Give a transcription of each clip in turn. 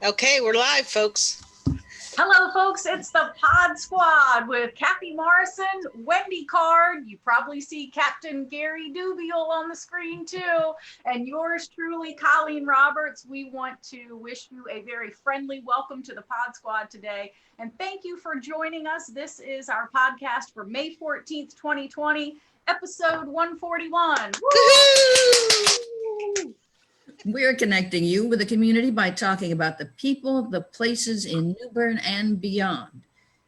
Okay, we're live, folks. Hello, folks. It's the Podsquad with Kathy Morrison, Wendy Card. You probably see Captain Gary Dubiel on the screen too. And yours truly, Colleen Roberts. We want to wish you a very friendly welcome to the Podsquad today. And thank you for joining us. This is our podcast for May 14th, 2020, episode 141. Woo! We're connecting you with the community by talking about the people, the places in New Bern and beyond.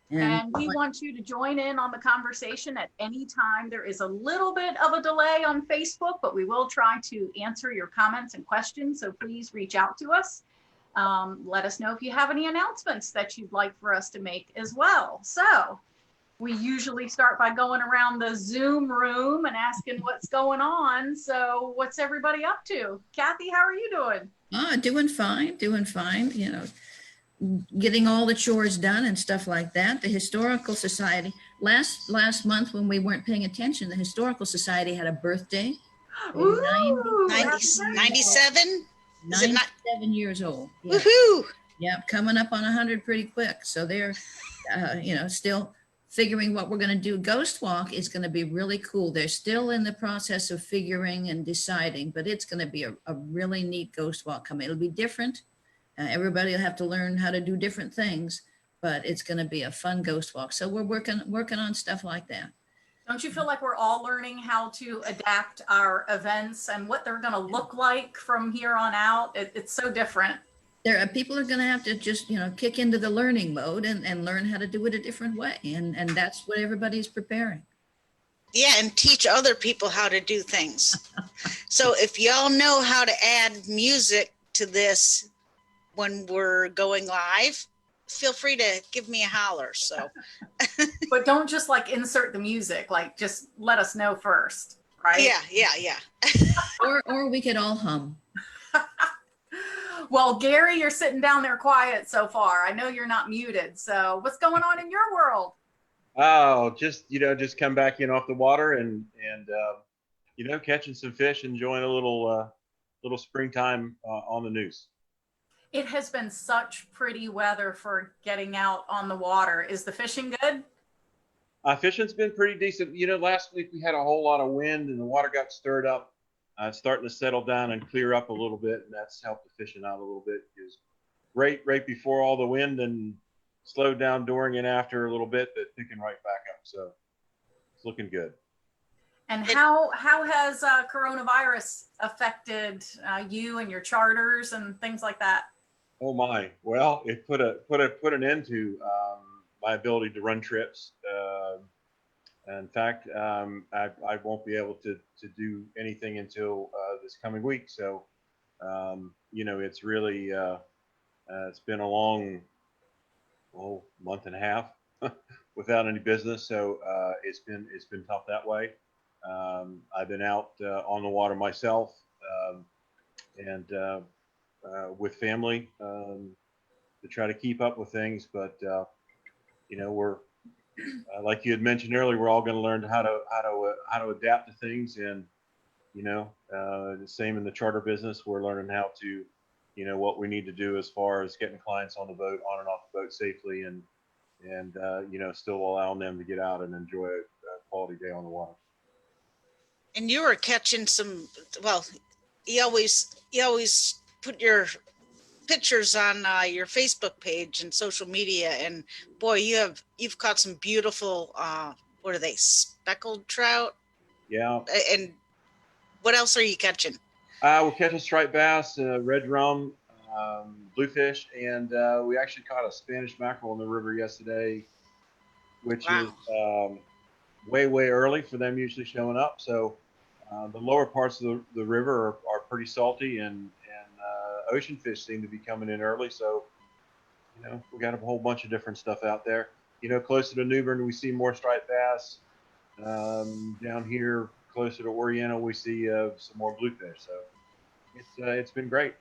And we want you to join in on the conversation at any time. There is a little bit of a delay on Facebook, but we will try to answer your comments and questions. So please reach out to us. Let us know if you have any announcements that you'd like for us to make as well. So we usually start by going around the Zoom room and asking what's going on. So what's everybody up to? Kathy, how are you doing? Doing fine. You know, getting all the chores done and stuff like that. The Historical Society, last month when we weren't paying attention, the Historical Society had a birthday. Ooh, 97? 97 years old. Yeah. Woohoo! Yep, coming up on 100 pretty quick. So they're, still figuring what we're going to do. Ghost Walk is going to be really cool. They're still in the process of figuring and deciding, but it's going to be a really neat Ghost Walk coming. It'll be different. Everybody will have to learn how to do different things, but it's going to be a fun Ghost Walk. So we're working on stuff like that. Don't you feel like we're all learning how to adapt our events and what they're going to look like from here on out? It's so different. People are going to have to just, kick into the learning mode and learn how to do it a different way. And that's what everybody's preparing. Yeah, and teach other people how to do things. So if y'all know how to add music to this when we're going live, feel free to give me a holler. So, but don't just like insert the music, like just let us know first, right? Yeah. or we could all hum. Well, Gary, you're sitting down there quiet so far. I know you're not muted. So what's going on in your world? Oh, just come back in off the water and catching some fish, enjoying a little springtime on the news. It has been such pretty weather for getting out on the water. Is the fishing good? Fishing's been pretty decent. Last week we had a whole lot of wind and the water got stirred up. It's starting to settle down and clear up a little bit, and that's helped the fishing out a little bit. Because right before all the wind and slowed down during and after a little bit, but picking right back up. So it's looking good. And how has coronavirus affected you and your charters and things like that? Oh my! Well, it put an end to my ability to run trips. In fact, I won't be able to do anything until this coming week. So, it's really it's been a long month and a half without any business. So it's been tough that way. I've been out on the water myself and with family to try to keep up with things, but we're like you had mentioned earlier, we're all going to learn how to adapt to things, and the same in the charter business. We're learning how to, what we need to do as far as getting clients on the boat, on and off the boat safely, and still allowing them to get out and enjoy a quality day on the water. And you were catching some. Well, you always put your pictures on your Facebook page and social media, and boy, you've caught some beautiful what are they, speckled trout? Yeah. And what else are you catching? We're catching striped bass, red drum, bluefish, and we actually caught a Spanish mackerel in the river yesterday, which is way early for them usually showing up. So the lower parts of the river are pretty salty, and ocean fish seem to be coming in early. So, we got a whole bunch of different stuff out there. Closer to New Bern, we see more striped bass. Down here, closer to Oriental, we see some more bluefish. So it's been great.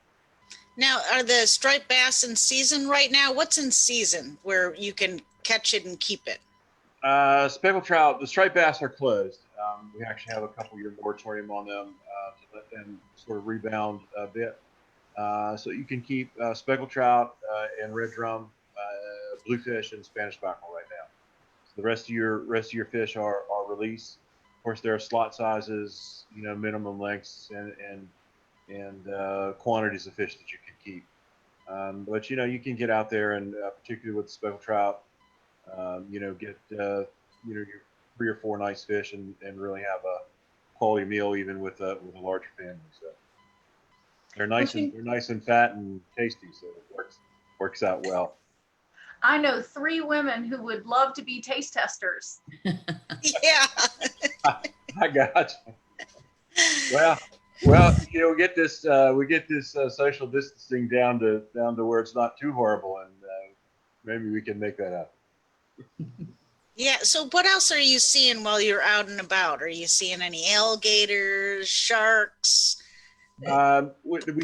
Now, are the striped bass in season right now? What's in season where you can catch it and keep it? Speckled trout, the striped bass are closed. We actually have a couple-year moratorium on them to let them sort of rebound a bit. So you can keep speckled trout and red drum, bluefish, and Spanish mackerel right now. So the rest of your fish are released. Of course, there are slot sizes, minimum lengths and quantities of fish that you can keep. But you can get out there and particularly with speckled trout, get your 3 or 4 nice fish and really have a quality meal even with a larger family. So they're nice and fat and tasty, so it works out well. I know 3 women who would love to be taste testers. Yeah. I got you. Well, we get this social distancing down to where it's not too horrible, and maybe we can make that happen. Yeah. So what else are you seeing while you're out and about? Are you seeing any alligators, sharks, We have a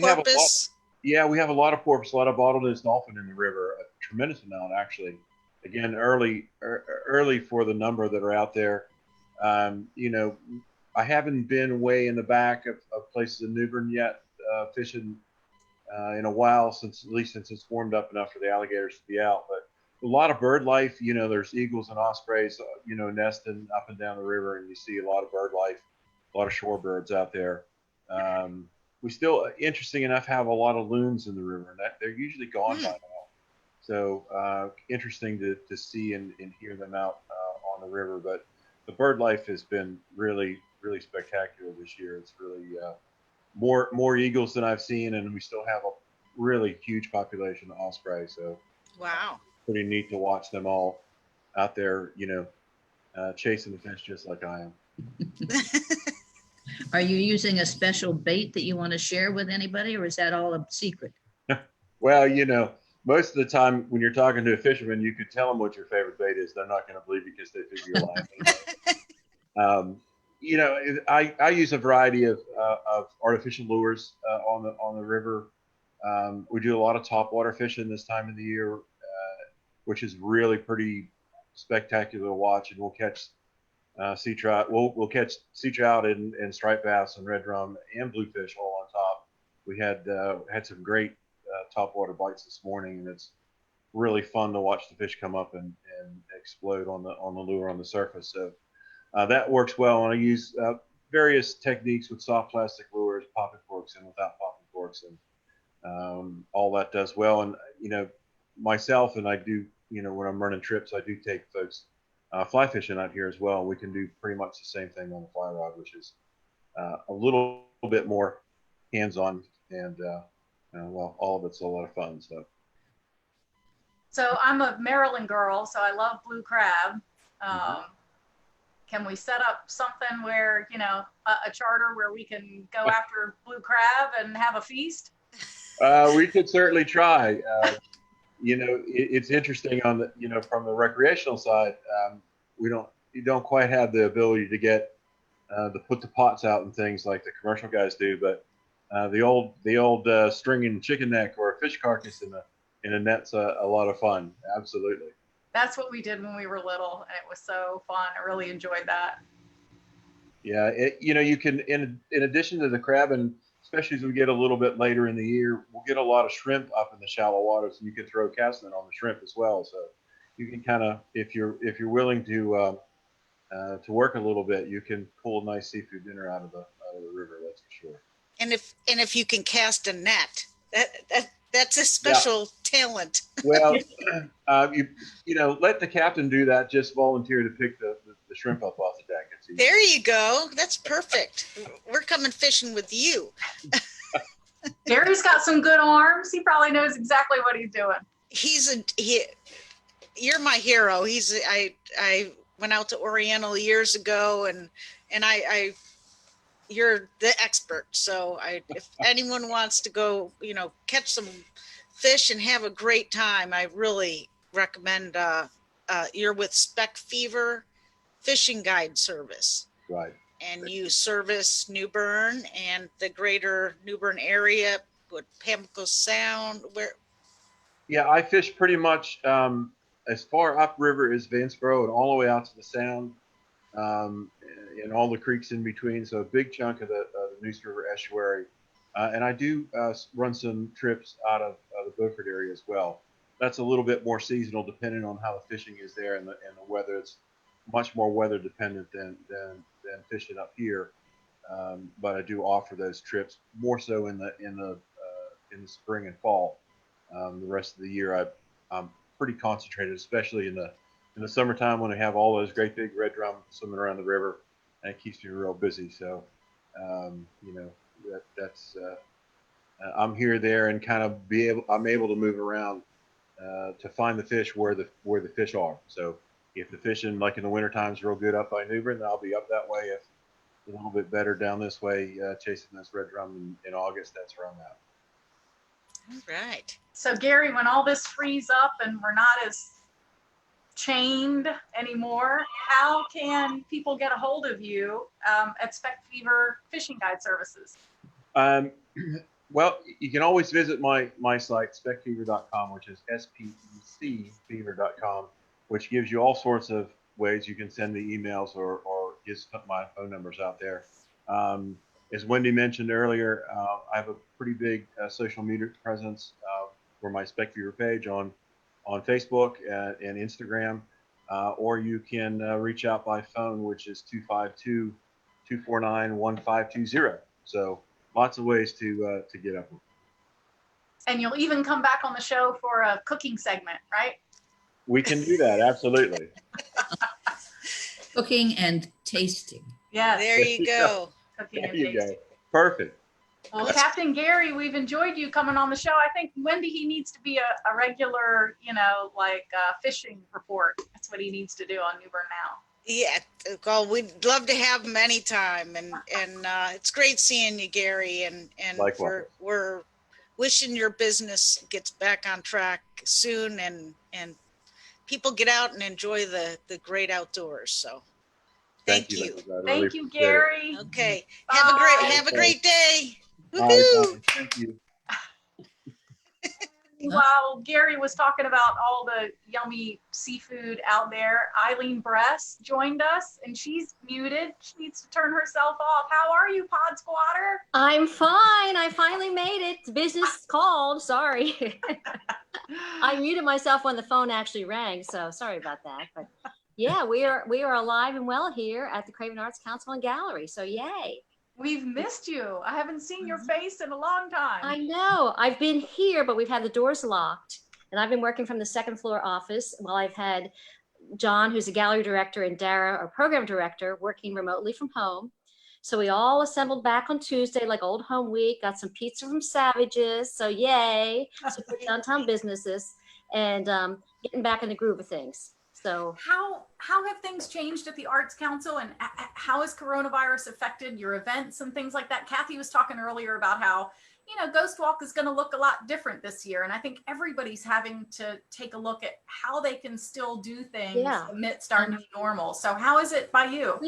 lot. porpoise? Yeah, we have a lot of porpoise, a lot of bottlenose dolphin in the river, a tremendous amount actually. Again, early for the number that are out there. I haven't been way in the back of places in New Bern yet, fishing in a while, at least since it's warmed up enough for the alligators to be out. But a lot of bird life, there's eagles and ospreys, nesting up and down the river, and you see a lot of bird life, a lot of shorebirds out there. We still, interesting enough, have a lot of loons in the river, and they're usually gone by now. So interesting to see and hear them out on the river. But the bird life has been really, really spectacular this year. It's really more eagles than I've seen, and we still have a really huge population of osprey. So Wow. pretty neat to watch them all out there, chasing the fish just like I am. Are you using a special bait that you want to share with anybody, or is that all a secret? Well, most of the time when you're talking to a fisherman, you could tell them what your favorite bait is. They're not going to believe you because they think you're lying. I use a variety of artificial lures on the river. We do a lot of topwater fishing this time of the year, which is really pretty spectacular to watch. And we'll catch sea trout. We'll catch sea trout and striped bass and red drum and bluefish all on top. We had some great topwater bites this morning, and it's really fun to watch the fish come up and explode on the lure on the surface. So that works well. And I use various techniques with soft plastic lures, popping corks and without popping corks, and all that does well. And myself and I do, when I'm running trips, I do take folks fly fishing out here as well. We can do pretty much the same thing on the fly rod, which is a little bit more hands-on, and all of it's a lot of fun. So I'm a Maryland girl, so I love blue crab. Can we set up something where, a charter where we can go after blue crab and have a feast? We could certainly try. It's interesting on the, from the recreational side, you don't quite have the ability to get to put the pots out and things like the commercial guys do, but the old stringing chicken neck or a fish carcass in a net's a lot of fun. Absolutely. That's what we did when we were little, and it was so fun. I really enjoyed that. Yeah, you can, in addition to the crab, and especially as we get a little bit later in the year, we'll get a lot of shrimp up in the shallow waters, and you can throw cast net on the shrimp as well. So you can kind of, if you're willing to work a little bit, you can pull a nice seafood dinner out of the river. That's for sure. And if you can cast a net, that's a special talent. Well, let the captain do that. Just volunteer to pick the shrimp up off the deck. There you go. That's perfect. We're coming fishing with you. Jerry's got some good arms. He probably knows exactly what he's doing. You're my hero. I went out to Oriental years ago, and you're the expert. So if anyone wants to go, catch some fish and have a great time, I really recommend you're with Spec Fever Fishing Guide Service. Right. And you service New Bern and the greater New Bern area with Pamlico Sound. Yeah, I fish pretty much as far upriver as Vanceboro and all the way out to the Sound, and all the creeks in between. So a big chunk of the Neuse River estuary And I do run some trips out of the Beaufort area as well. That's a little bit more seasonal, depending on how the fishing is there and the weather. It's much more weather dependent than fishing up here. But I do offer those trips more so in the spring and fall. The rest of the year, I'm pretty concentrated, especially in the summertime when I have all those great big red drum swimming around the river, and it keeps me real busy. So, you know, that's I'm here, there, and kind of I'm able to move around to find the fish where the fish are. So if the fishing, like in the winter time, is real good up by New Bern, then I'll be up that way. If a little bit better down this way, chasing this red drum in August, that's where I'm at. All right. So Gary, when all this frees up and we're not as chained anymore, how can people get a hold of you at Spec Fever Fishing Guide Services? Well, you can always visit my site, specfever.com, which is SPEC fever.com, which gives you all sorts of ways you can send me emails or just put my phone numbers out there. As Wendy mentioned earlier, I have a pretty big social media presence for my Spec Fever page on Facebook and Instagram, or you can reach out by phone, which is 252-249-1520. So lots of ways to get up. And you'll even come back on the show for a cooking segment, right? We can do that, absolutely. Cooking and tasting. Yes. There you go. Cooking There and you tasting. go. Perfect. Well, Captain Gary, we've enjoyed you coming on the show. I think Wendy, he needs to be a regular, fishing report. That's what he needs to do on New Bern Now. Yeah, well, we'd love to have him anytime, and it's great seeing you, Gary, and Likewise. we're wishing your business gets back on track soon, and people get out and enjoy the great outdoors. So thank you. ladies. I really Thank you, appreciate it. Gary. Okay, Bye. have a great day. All right, Woohoo! bye. Thank you. While Gary was talking about all the yummy seafood out there, Eileen Bress joined us, and she's muted. She needs to turn herself off. How are you, Podsquatter? I'm fine. I finally made it. The business called. Sorry. I muted myself when the phone actually rang, so sorry about that. But yeah, we are alive and well here at the Craven Arts Council Gallery. So yay. We've missed you. I haven't seen your face in a long time. I know. I've been here, but we've had the doors locked, and I've been working from the second floor office while I've had John, who's a gallery director, and Dara, our program director, working remotely from home. So we all assembled back on Tuesday, like old home week, got some pizza from Savages. So yay, support downtown businesses, and getting back in the groove of things. So how have things changed at the Arts Council, and how has coronavirus affected your events and things like that? Kathy was talking earlier about how, Ghost Walk is going to look a lot different this year. And I think everybody's having to take a look at how they can still do things amidst our new normal. So how is it by you?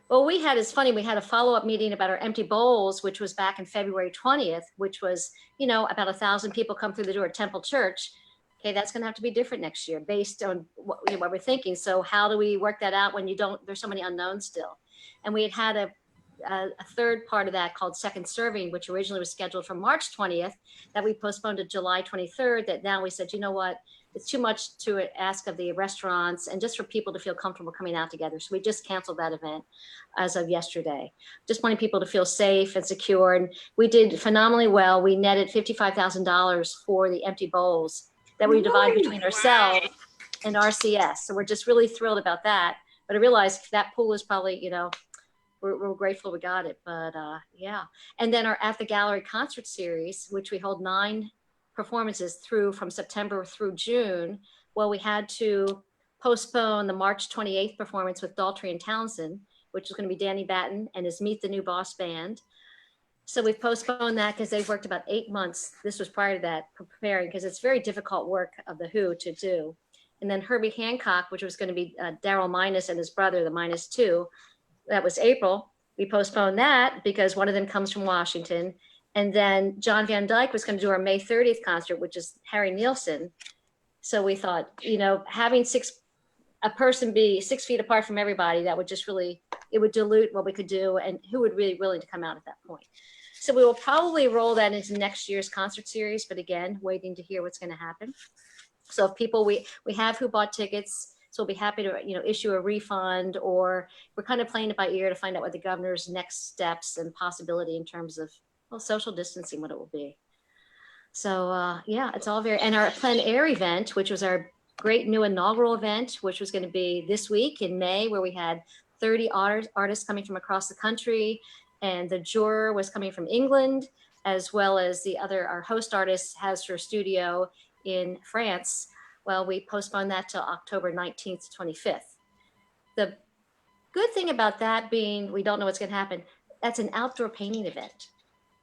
It's funny, we had a follow-up meeting about our empty bowls, which was back in February 20th, which was, about 1,000 people come through the door at Temple Church. Okay, that's going to have to be different next year based on what we're thinking. So how do we work that out when there's so many unknowns still? And we had a third part of that called Second Serving, which originally was scheduled for March 20th, that we postponed to July 23rd, that now we said, you know what, it's too much to ask of the restaurants and just for people to feel comfortable coming out together. So we just canceled that event as of yesterday. Just wanting people to feel safe and secure. And we did phenomenally well. We netted $55,000 for the empty bowls that we divide between ourselves and RCS. So we're just really thrilled about that. But I realized that pool is probably, we're grateful we got it, but yeah. And then our At the Gallery concert series, which we hold 9 performances from September through June. Well, we had to postpone the March 28th performance with Daltrey and Townsend, which is going to be Danny Batten and his Meet the New Boss Band. So we've postponed that because they've worked about 8 months. This was prior to that, preparing, because it's very difficult work of the Who to do. And then Herbie Hancock, which was going to be Daryl Minus and his brother, the Minus 2, that was April. We postponed that because one of them comes from Washington. And then John Van Dyke was going to do our May 30th concert, which is Harry Nielsen. So we thought, having a person be 6 feet apart from everybody, that would just really, it would dilute what we could do and who would really willing to come out at that point. So we will probably roll that into next year's concert series, but again, waiting to hear what's going to happen. So if people, we have who bought tickets, so we'll be happy to, issue a refund, or we're kind of playing it by ear to find out what the governor's next steps and possibility in terms of, well, social distancing, what it will be. So yeah, it's all very, and our plein air event, which was our great new inaugural event, which was going to be this week in May, where we had 30 artists coming from across the country, and the juror was coming from England, as well as our host artist has her studio in France. Well, we postponed that till October 19th to 25th. The good thing about that being, we don't know what's going to happen, that's an outdoor painting event.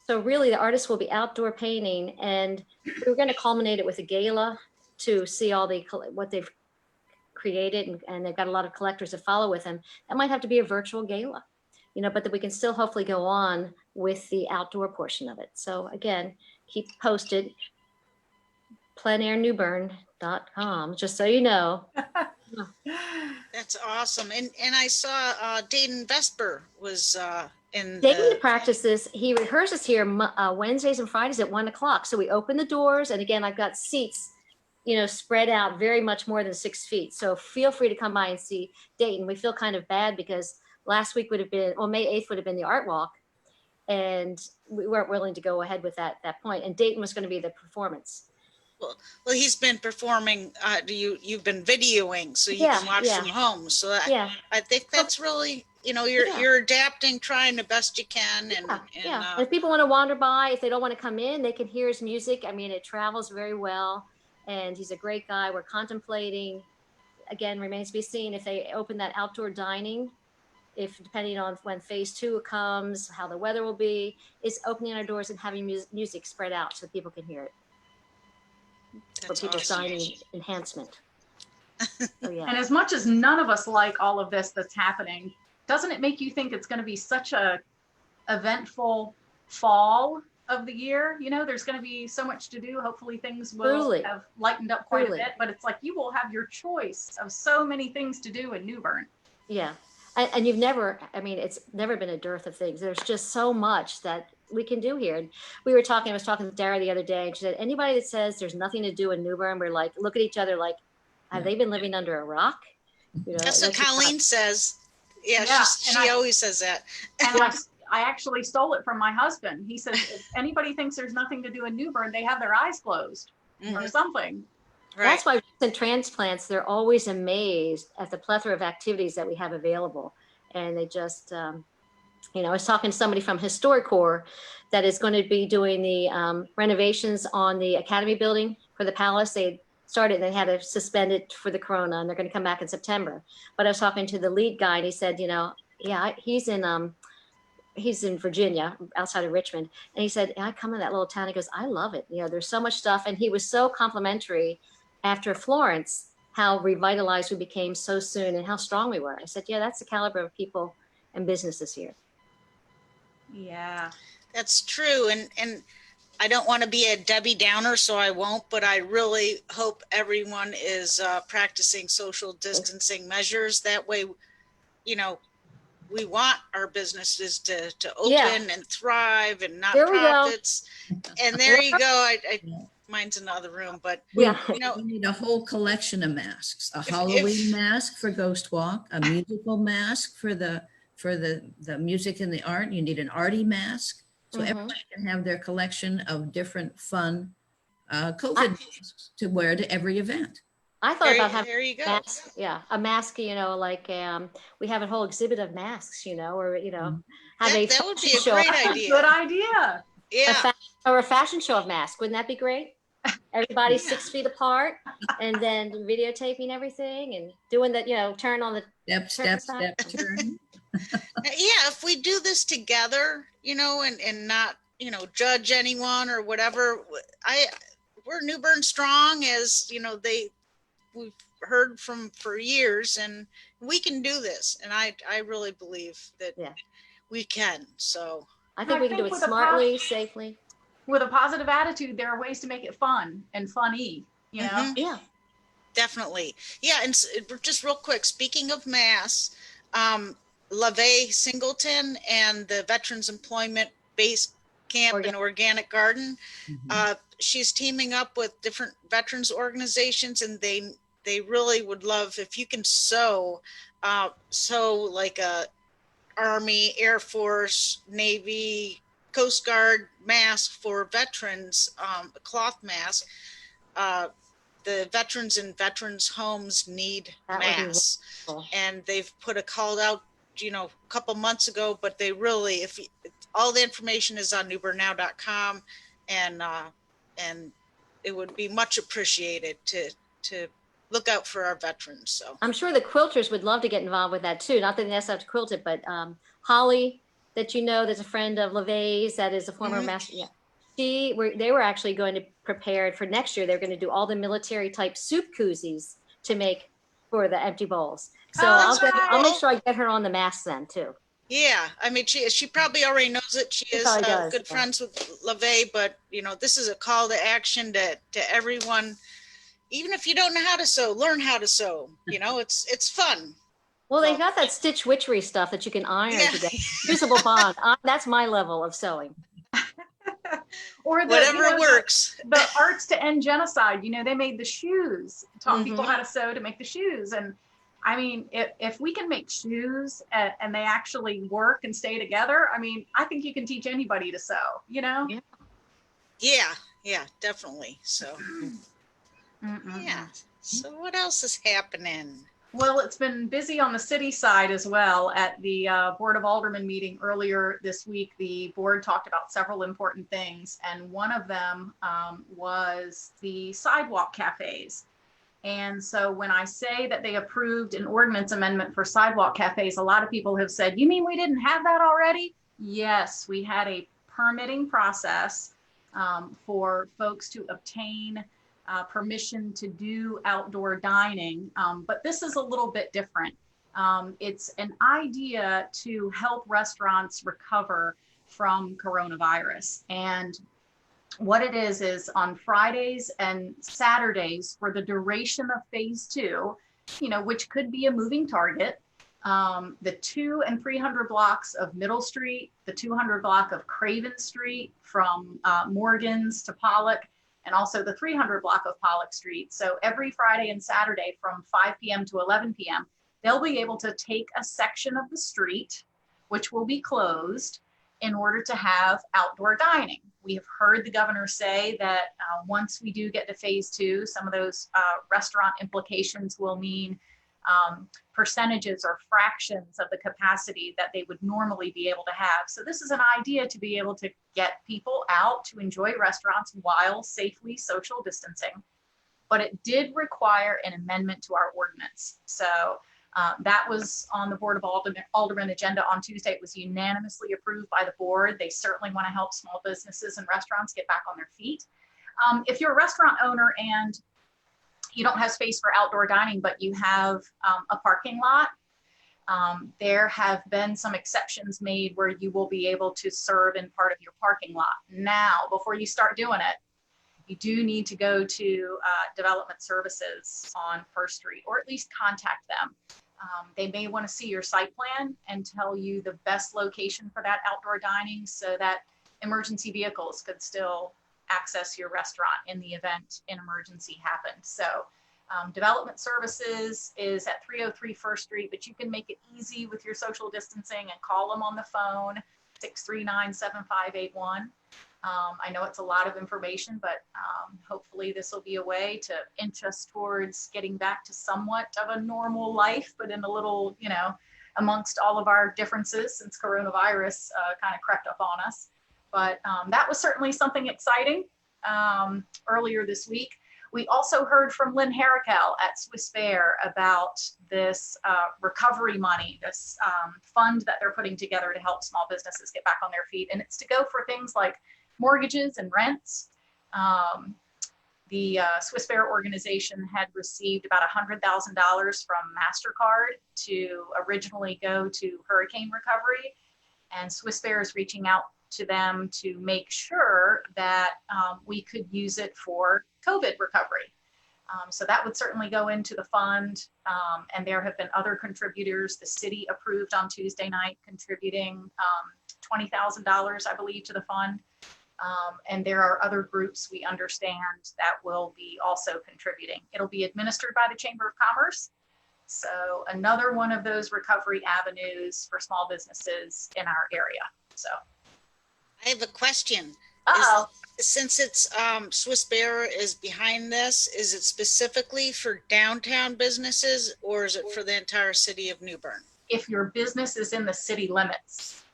So really the artists will be outdoor painting, and we're going to culminate it with a gala to see all what they've created, and they've got a lot of collectors that follow with them. That might have to be a virtual gala, but that we can still hopefully go on with the outdoor portion of it. So again, keep posted, pleinairnewbern.com, just so you know. That's awesome. And I saw Dayton Vesper was in Dayton practices. He rehearses here Wednesdays and Fridays at 1:00. So we open the doors, and again, I've got seats, spread out very much more than 6 feet. So feel free to come by and see Dayton. We feel kind of bad because last week would have been, May 8th would have been the art walk, and we weren't willing to go ahead with that point. And Dayton was going to be the performance. Well, he's been performing. You've been videoing, so you can watch from home. So I think that's really, you're adapting, trying the best you can. And if people want to wander by, if they don't want to come in, they can hear his music. I mean, it travels very well, and he's a great guy. We're contemplating, again, remains to be seen if they open that outdoor dining, if depending on when phase 2 comes, how the weather will be, is opening our doors and having music spread out so people can hear it. For people's dining enhancement. So, yeah. And as much as none of us like all of this that's happening, doesn't it make you think it's going to be such a eventful fall of the year? There's going to be so much to do. Hopefully things will have lightened up quite a bit, but it's like you will have your choice of so many things to do in New Bern. Yeah. And it's never been a dearth of things. There's just so much that we can do here. And I was talking to Dara the other day, and she said, anybody that says there's nothing to do in New Bern, we're like, look at each other like, have they been living under a rock? That's what Colleen says. Yeah, she always says that. And I actually stole it from my husband. He says, if anybody thinks there's nothing to do in New Bern, they have their eyes closed or something. Right. That's why in transplants, they're always amazed at the plethora of activities that we have available. And they just, I was talking to somebody from Historic Corps that is going to be doing the renovations on the Academy building for the Palace. They started, they had to suspend it for the Corona, and they're going to come back in September. But I was talking to the lead guy, and he said, he's in Virginia, outside of Richmond. And he said, I come in that little town. He goes, I love it. There's so much stuff. And he was so complimentary after Florence, how revitalized we became so soon and how strong we were. I said, that's the caliber of people and businesses here. Yeah, that's true. And I don't want to be a Debbie Downer, so I won't, but I really hope everyone is practicing social distancing measures. That way, we want our businesses to open and thrive, and not profits. And there you go. Mine's in the other room, but we need a whole collection of masks: a Halloween mask for Ghost Walk, a musical mask for the music and the art. You need an arty mask, so everybody can have their collection of different fun COVID masks to wear to every event. I thought about having there you go. A mask, like we have a whole exhibit of masks, or have that would be a great idea. Good idea. Yeah. Or a fashion show of masks. Wouldn't that be great? Everybody 6 feet apart, and then videotaping everything and doing that, turn on the step, turn. If we do this together, and not, judge anyone or whatever. We're New Bern strong, as we've heard from for years, and we can do this. And I really believe that we can. So I think we can do it smartly, safely. With a positive attitude, there are ways to make it fun and funny, Yeah, definitely. Yeah. And just real quick, speaking of masks, LaVey Singleton and the Veterans Employment Base camp and organic garden. Mhm. She's teaming up with different veterans organizations, and they really would love if you can sew like a Army, Air Force, Navy, Coast Guard mask for veterans, a cloth mask. The veterans in veterans homes need That would be masks, wonderful. and they've put a call out, a couple months ago, but they really, all the information is on newbernnow.com, and it would be much appreciated to look out for our veterans. So I'm sure the quilters would love to get involved with that too. Not that they necessarily have to quilt it, but Holly, that that's a friend of LeVay's, that is a former master. Yeah. They were actually going to prepare for next year. They're going to do all the military type soup koozies to make for the empty bowls. So I'll make sure I get her on the mask then too. yeah, I mean, she probably already knows it. She is good friends with LeVay, but this is a call to action to everyone. Even if you don't know how to sew, learn how to sew. It's fun. Well, they got that stitch witchery stuff that you can iron today. Usable bond. That's my level of sewing. Or whatever works. The Arts to End Genocide, they made the shoes, taught people how to sew to make the shoes. And I mean, if we can make shoes and they actually work and stay together, I mean, I think you can teach anybody to sew, Yeah, definitely. So, yeah. So what else is happening? Well, it's been busy on the city side as well. At the Board of Aldermen meeting earlier this week, the board talked about several important things. And one of them was the sidewalk cafes. And so when I say that they approved an ordinance amendment for sidewalk cafes, a lot of people have said, you mean we didn't have that already? Yes, we had a permitting process for folks to obtain permission to do outdoor dining, but this is a little bit different. It's an idea to help restaurants recover from coronavirus. And what it is on Fridays and Saturdays for the duration of phase 2, which could be a moving target, the 200 and 300 blocks of Middle Street, the 200 block of Craven Street from Morgan's to Pollock, and also the 300 block of Pollock Street. So every Friday and Saturday from 5 p.m. to 11 p.m., they'll be able to take a section of the street, which will be closed, in order to have outdoor dining. We have heard the governor say that once we do get to phase 2, some of those restaurant implications will mean percentages or fractions of the capacity that they would normally be able to have. So this is an idea to be able to get people out to enjoy restaurants while safely social distancing. But it did require an amendment to our ordinance. So that was on the Board of Aldermen agenda on Tuesday. It was unanimously approved by the board. They certainly want to help small businesses and restaurants get back on their feet. If you're a restaurant owner and you don't have space for outdoor dining, but you have a parking lot, there have been some exceptions made where you will be able to serve in part of your parking lot. Now, before you start doing it, you do need to go to Development Services on First Street, or at least contact them. They may want to see your site plan and tell you the best location for that outdoor dining so that emergency vehicles could still access your restaurant in the event an emergency happened. So Development Services is at 303 First Street, but you can make it easy with your social distancing and call them on the phone, 639-7581. I know it's a lot of information, but hopefully this will be a way to inch us towards getting back to somewhat of a normal life, but in a little, amongst all of our differences since coronavirus kind of crept up on us. But that was certainly something exciting earlier this week. We also heard from Lynn Harakel at Swiss Fair about this recovery money, this fund that they're putting together to help small businesses get back on their feet. And it's to go for things like mortgages and rents. The Swiss Fair organization had received about $100,000 from MasterCard to originally go to hurricane recovery. And Swiss Fair is reaching out to them to make sure that we could use it for COVID recovery. So that would certainly go into the fund. And there have been other contributors. The city approved on Tuesday night contributing $20,000, I believe, to the fund. And there are other groups we understand that will be also contributing. It'll be administered by the Chamber of Commerce. So another one of those recovery avenues for small businesses in our area. So I have a question. uh-oh. Since it's Swiss Bear is behind this, is it specifically for downtown businesses or is it for the entire city of New Bern? If your business is in the city limits,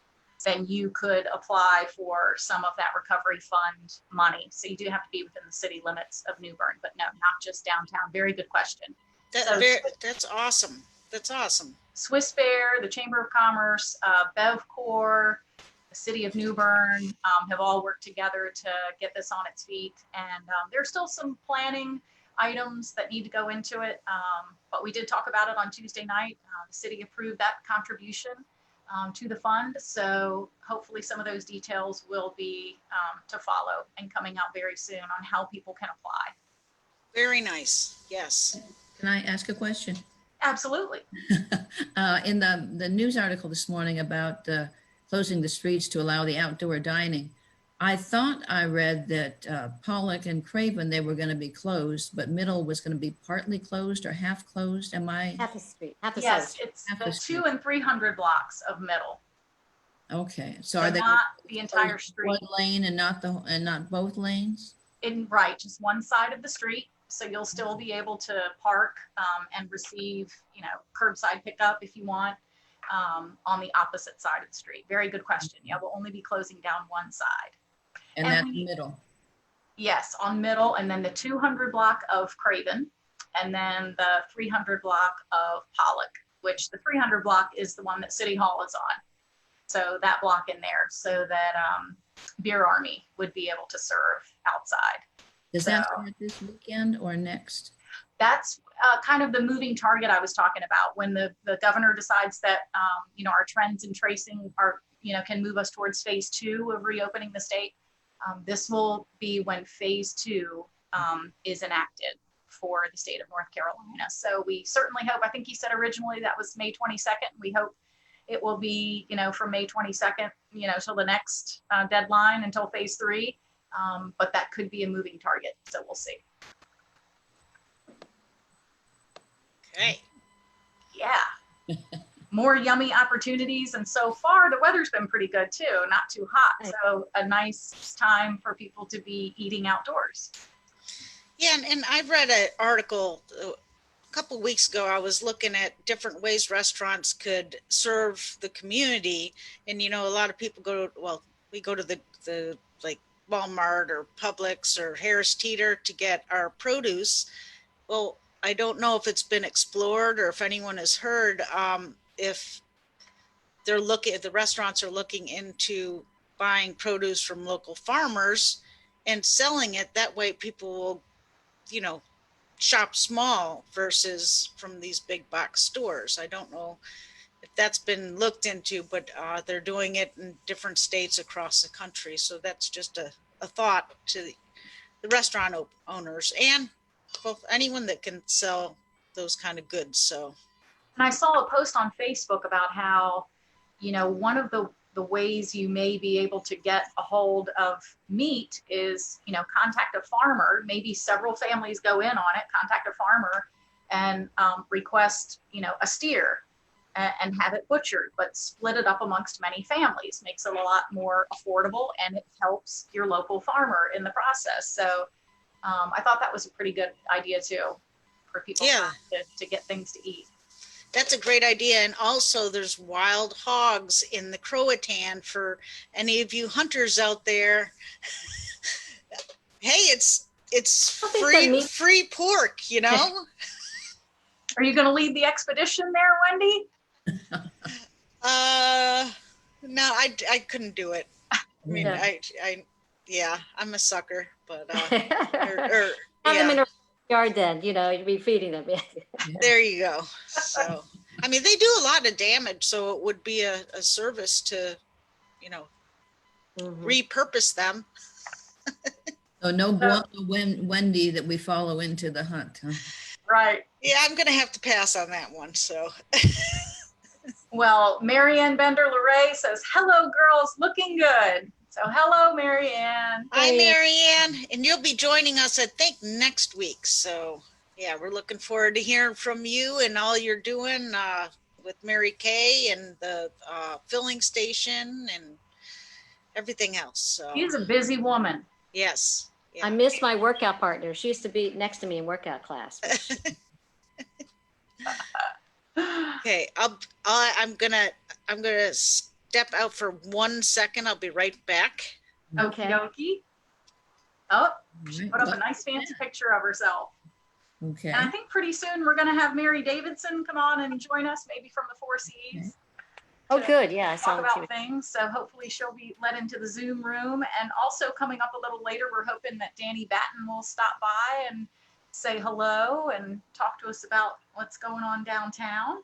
then you could apply for some of that recovery fund money. So you do have to be within the city limits of New Bern, but no, not just downtown. Very good question. That's awesome. That's awesome. Swiss Bear, the Chamber of Commerce, BevCorps, the city of New Bern have all worked together to get this on its feet. And there's still some planning items that need to go into it. But we did talk about it on Tuesday night. The city approved that contribution to the fund. So hopefully some of those details will be to follow and coming out very soon on how people can apply. Very nice. Yes. Can I ask a question? Absolutely. In the news article this morning about closing the streets to allow the outdoor dining, I thought I read that Pollock and Craven, they were going to be closed, but Middle was going to be partly closed or half closed. Am I? Half the street, half the Yes, side. it's Half the the 200 street. and 300 blocks of Middle. Okay. So So are they not the entire one street. lane and not both lanes? Right, just one side of the street. So you'll still be able to park and receive, curbside pickup if you want on the opposite side of the street. Very good question. Yeah, we'll only be closing down one side. And And that's we- Middle. Yes, on Middle, and then the 200 block of Craven, and then the 300 block of Pollock, which the 300 block is the one that City Hall is on. So that block in there, so that Beer Army would be able to serve outside. Does that So- start this weekend or next? That's kind of the moving target I was talking about. When the governor decides that, our trends and tracing are, can move us towards phase 2 of reopening the state. This will be when phase 2 is enacted for the state of North Carolina. So we certainly hope, I think he said originally that was May 22nd. We hope it will be, from May 22nd, till the next deadline until phase 3. But that could be a moving target. So we'll see. Okay. Yeah. More yummy opportunities. And so far the weather's been pretty good too, not too hot. So a nice time for people to be eating outdoors. Yeah, and I read an article a couple weeks ago. I was looking at different ways restaurants could serve the community. And, a lot of people we go to the like Walmart or Publix or Harris Teeter to get our produce. Well, I don't know if it's been explored or if anyone has heard if the restaurants are looking into buying produce from local farmers and selling it. That way people will, shop small versus from these big box stores. I don't know if that's been looked into, but they're doing it in different states across the country. So that's just a thought to the restaurant owners and anyone that can sell those kind of goods. So, And I saw a post on Facebook about how, one of the ways you may be able to get a hold of meat is, contact a farmer. Maybe several families go in on it, contact a farmer and request, a steer and have it butchered, but split it up amongst many families. Makes it a lot more affordable and it helps your local farmer in the process. So I thought that was a pretty good idea too, for people to get things to eat. that's a great idea. And also there's wild hogs in the Croatan for any of you hunters out there. Hey, it's free pork, Are you going to lead the expedition there, Wendy? No, I couldn't do it. I mean, Yeah. I'm a sucker, but Have them in a yard then, you'd be feeding them. there you go. So, I mean, they do a lot of damage, so it would be a service to, repurpose them. So no Wendy that we follow into the hunt, huh? Right. Yeah, I'm going to have to pass on that one. So, Well, Marianne Bender-Lorray says, hello, girls, looking good. So hello, Mary Ann. Hi, Mary Ann. And you'll be joining us, I think, next week. So, yeah, we're looking forward to hearing from you and all you're doing with Mary Kay and the filling station and everything else. So, She's a busy woman. yes. Yeah. I miss my workout partner. She used to be next to me in workout class. Okay, I'm gonna step out for 1 second. I'll be right back. Okie Okay. dokie. Oh, she Right. put up a nice fancy picture of herself. Okay. And I think pretty soon we're going to have Mary Davidson come on and join us, maybe from the Four Seas. Oh, good. Yeah, I saw Talk that too. about things. So hopefully she'll be let into the Zoom room. And also coming up a little later, we're hoping that Danny Batten will stop by and say hello and talk to us about what's going on downtown.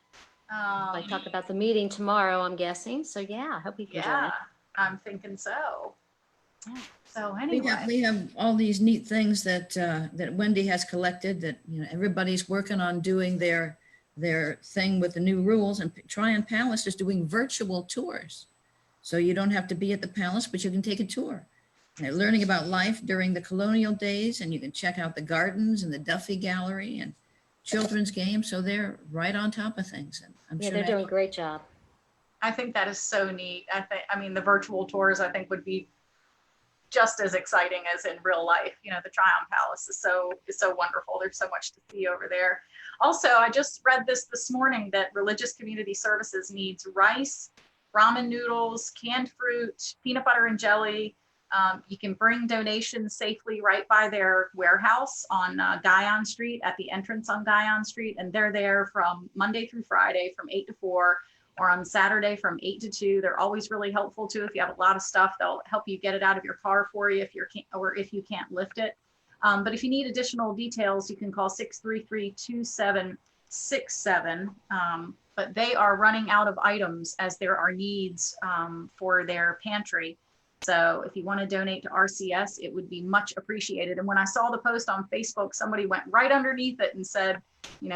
I talked about the meeting tomorrow, I'm guessing. So yeah, I hope you can join Yeah, it. I'm thinking so. Yeah. So We anyway, have all these neat things that that Wendy has collected that, everybody's working on doing their thing with the new rules, and Tryon Palace is doing virtual tours. So you don't have to be at the palace, but you can take a tour. And they're learning about life during the colonial days, and you can check out the gardens and the Duffy Gallery and children's games. So they're right on top of things. And I'm Yeah, sure they're that- doing a great job. I think that is so neat. I mean, the virtual tours, I think, would be just as exciting as in real life. The Tryon Palace is so wonderful. There's so much to see over there. Also, I just read this morning that Religious Community Services needs rice, ramen noodles, canned fruit, peanut butter and jelly. You can bring donations safely right by their warehouse on Guyon Street, at the entrance on Guyon Street. And they're there from Monday through Friday from 8 to 4, or on Saturday from 8 to 2. They're always really helpful too. If you have a lot of stuff, they'll help you get it out of your car for you if you can't lift it. But if you need additional details, you can call 633-2767. But they are running out of items as there are needs for their pantry. So if you want to donate to RCS, it would be much appreciated. And when I saw the post on Facebook, somebody went right underneath it and said,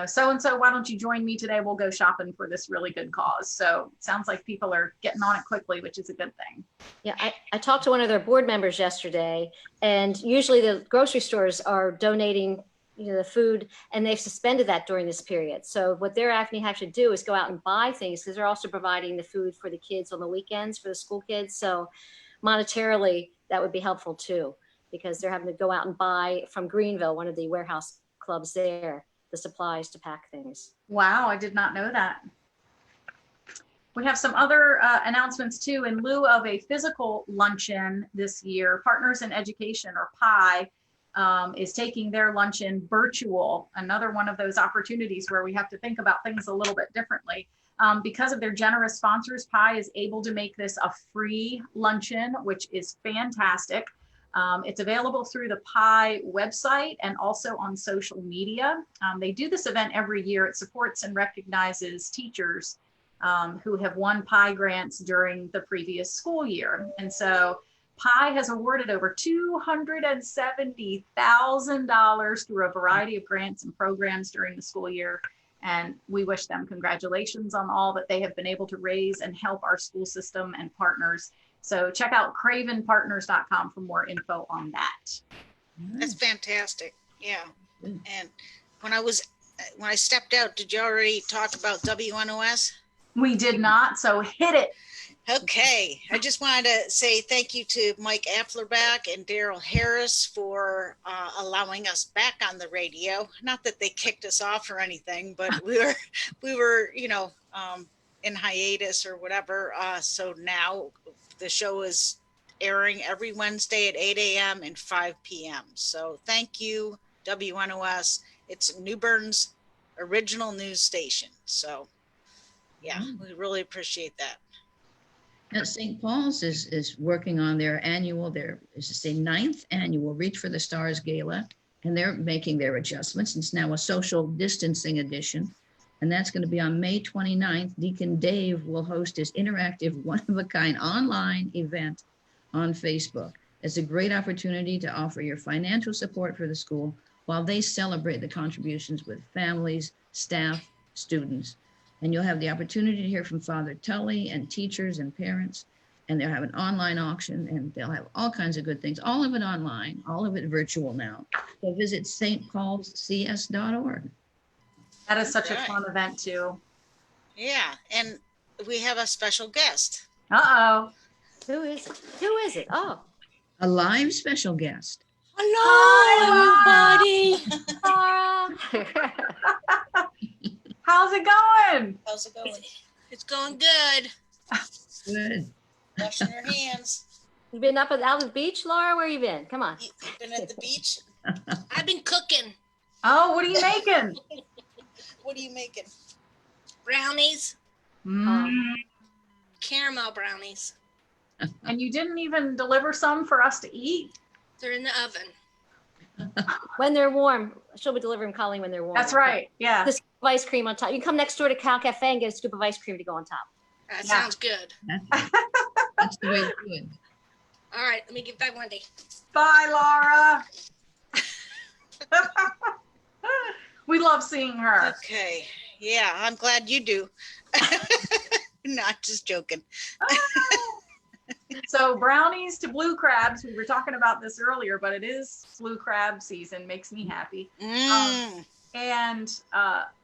so-and-so, why don't you join me today? We'll go shopping for this really good cause. So it sounds like people are getting on it quickly, which is a good thing. Yeah, I talked to one of their board members yesterday, and usually the grocery stores are donating the food, and they've suspended that during this period. So what they're having to do is go out and buy things, because they're also providing the food for the kids on the weekends, for the school kids. So monetarily, that would be helpful too, because they're having to go out and buy from Greenville, one of the warehouse clubs there, the supplies to pack things. Wow, I did not know that. We have some other announcements too. In lieu of a physical luncheon this year, Partners in Education, or PI, is taking their luncheon virtual. Another one of those opportunities where we have to think about things a little bit differently. Because of their generous sponsors, PI is able to make this a free luncheon, which is fantastic. It's available through the PI website and also on social media. They do this event every year. It supports and recognizes teachers who have won PI grants during the previous school year. And so PI has awarded over $270,000 through a variety of grants and programs during the school year. And we wish them congratulations on all that they have been able to raise and help our school system and partners. So check out cravenpartners.com for more info on that. That's fantastic. Yeah. Good. And when I stepped out, did you already talk about WNOS? We did not, so hit it. Okay, I just wanted to say thank you to Mike Afflerback and Daryl Harris for allowing us back on the radio. Not that they kicked us off or anything, but we were, in hiatus or whatever. So now the show is airing every Wednesday at 8 a.m. and 5 p.m. So thank you, WNOS. It's New Bern's original news station. So yeah, we really appreciate that. Now, St. Paul's is working on their 9th annual Reach for the Stars Gala, and they're making their adjustments. It's now a social distancing edition, and that's going to be on May 29th. Deacon Dave will host his interactive, one-of-a-kind online event on Facebook. It's a great opportunity to offer your financial support for the school while they celebrate the contributions with families, staff, students. And you'll have the opportunity to hear from Father Tully and teachers and parents. and they'll have an online auction, and they'll have all kinds of good things, all of it online, all of it virtual now. So visit stpaulscs.org. That is such a Right. fun event too. Yeah, and we have a special guest. Uh-oh. Who is it? Who is it? Oh, A live special guest. Hi, everybody. Laura. How's it going? How's it going? It's going good. Good. Washing your hands. You been up and out of the beach, Laura? Where you been? Come on. You been at the beach? I've been cooking Oh, what are you making? What are you making? brownies, Mm. caramel brownies. And you didn't even deliver some for us to eat? They're in the oven. When they're warm, she'll be delivering Colleen when they're warm. That's right. Yeah. The scoop of ice cream on top. You can come next door to Cal Cafe and get a scoop of ice cream to go on top. That Yeah. sounds good. That's the way to do it. All right, let me get back Wendy. Bye, Laura. We love seeing her. Okay. Yeah, I'm glad you do. Not just joking. So brownies to blue crabs. We were talking about this earlier, but it is blue crab season. Makes me happy. And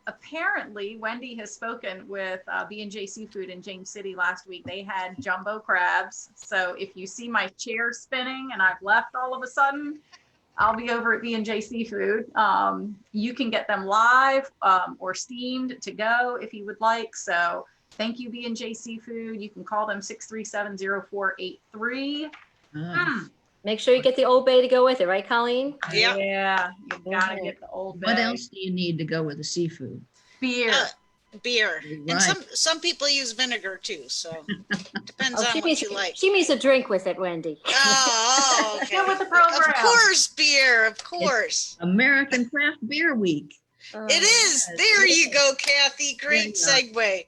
apparently, Wendy has spoken with B&J Seafood in James City last week. They had jumbo crabs. So if you see my chair spinning and I've left all of a sudden, I'll be over at B&J Seafood. You can get them live or steamed to go if you would like. So thank you, B&J Seafood. You can call them 637-0483. Ah. Make sure you get the Old Bay to go with it, right, Colleen? Yeah. Yeah, you gotta Okay. get the Old What Bay. else do you need to go with the seafood? Beer. Beer. And Right. some people use vinegar too, so depends Oh, on what you like. she means a drink with it, Wendy. Oh, okay. Get with the program. Of course, beer, of course. American Craft Beer Week. It is. There you go, Kathy. Great There segue.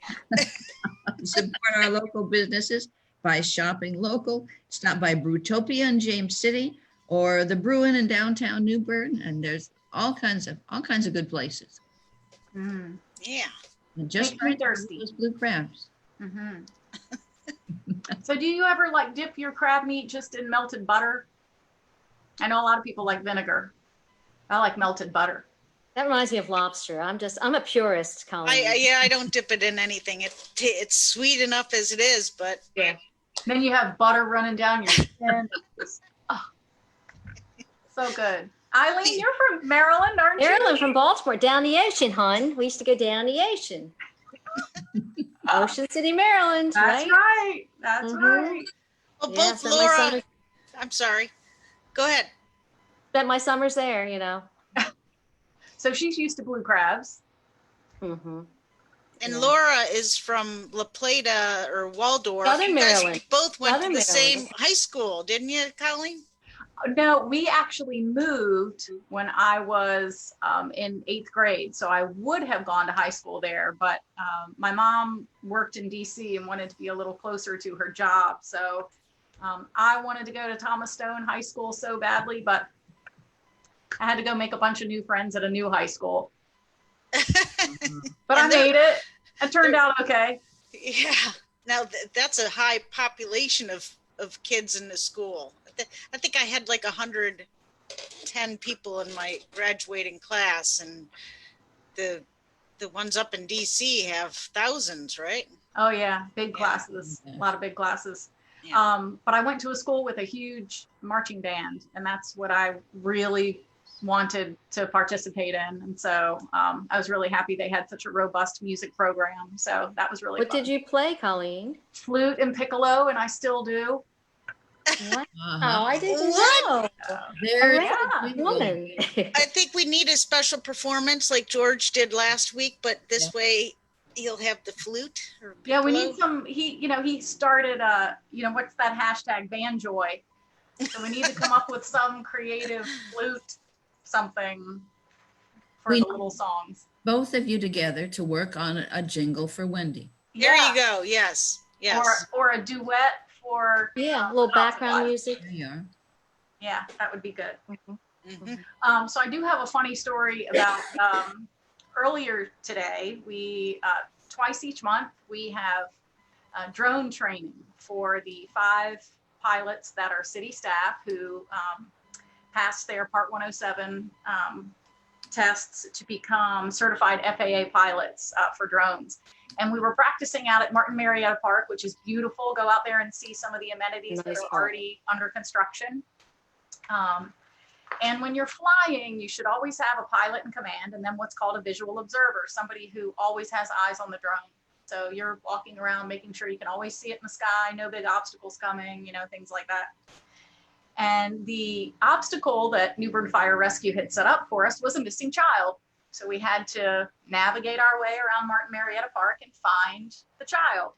Support our local businesses by shopping local. Stop by Brewtopia in James City or the Bruin in downtown New Bern, and there's all kinds of good places. Mm. Yeah. And just Make me right there, thirsty. those blue crabs. Mhm. So do you ever like dip your crab meat just in melted butter? I know a lot of people like vinegar. I like melted butter. That reminds me of lobster. I'm a purist, Colleen. I don't dip it in anything. It's sweet enough as it is, but Yeah. Then you have butter running down your skin. It's, oh, so good. Eileen, you're from Maryland, aren't you? Maryland from Baltimore, down the ocean, hon. We used to go down the ocean. Ocean City, Maryland, That's right? right. That's Mhm. right. well, Yeah, both spent my Laura. summers- I'm sorry. Go ahead. spent my summers there, you know. So she's used to blue crabs. hmm And Yeah. Laura is from La Plata or Waldorf. Southern You guys Maryland. both went Southern to the Maryland. same high school, didn't you, Colleen? No, we actually moved when I was in 8th grade. So I would have gone to high school there, but my mom worked in DC and wanted to be a little closer to her job. So I wanted to go to Thomas Stone High School so badly, but I had to go make a bunch of new friends at a new high school. But I And they're- made it. It turned out okay. Yeah. Now that's a high population of kids in the school. I think I had like 110 people in my graduating class, and the ones up in DC have thousands, right? Oh yeah, big Yeah. classes, a lot of big classes. Yeah. But I went to a school with a huge marching band, and that's what I really wanted to participate in. And so I was really happy they had such a robust music program. So that was really What fun. did you play, Colleen? Flute and piccolo, and I still do. What? Uh-huh. Oh, I didn't What? know. There Yeah, it is. woman. I think we need a special performance like George did last week, but this way he'll have the flute. Or Yeah, we piccolo. need some. He started. What's that hashtag Banjoy? So we need to come up with some creative flute something for We- the little songs. Both of you together to work on a jingle for Wendy. There Yeah. you go. Yes. Yes. Or a duet for Yeah, a little background Podsquad. music. There you are. Yeah, that would be good. Mhm. So I do have a funny story about earlier today. We twice each month we have drone training for the 5 pilots that are city staff who passed their Part 107 tests to become certified FAA pilots for drones. And we were practicing out at Martin Marietta Park, which is beautiful. Go out there and see some of the amenities that are already under construction. And when you're flying, you should always have a pilot in command and then what's called a visual observer, somebody who always has eyes on the drone. So you're walking around making sure you can always see it in the sky, no big obstacles coming, things like that. And the obstacle that New Bern Fire Rescue had set up for us was a missing child. So we had to navigate our way around Martin Marietta Park and find the child.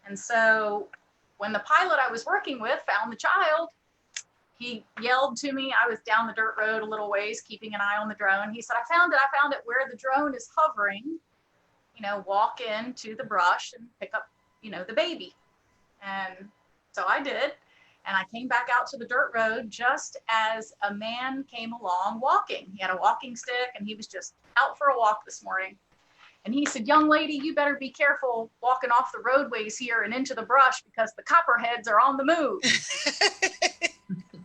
And so when the pilot I was working with found the child, he yelled to me. I was down the dirt road a little ways, keeping an eye on the drone. He said, I found it where the drone is hovering. Walk into the brush and pick up, the baby. And so I did. And I came back out to the dirt road just as a man came along walking. He had a walking stick and he was just out for a walk this morning. And he said, young lady, you better be careful walking off the roadways here and into the brush because the copperheads are on the move.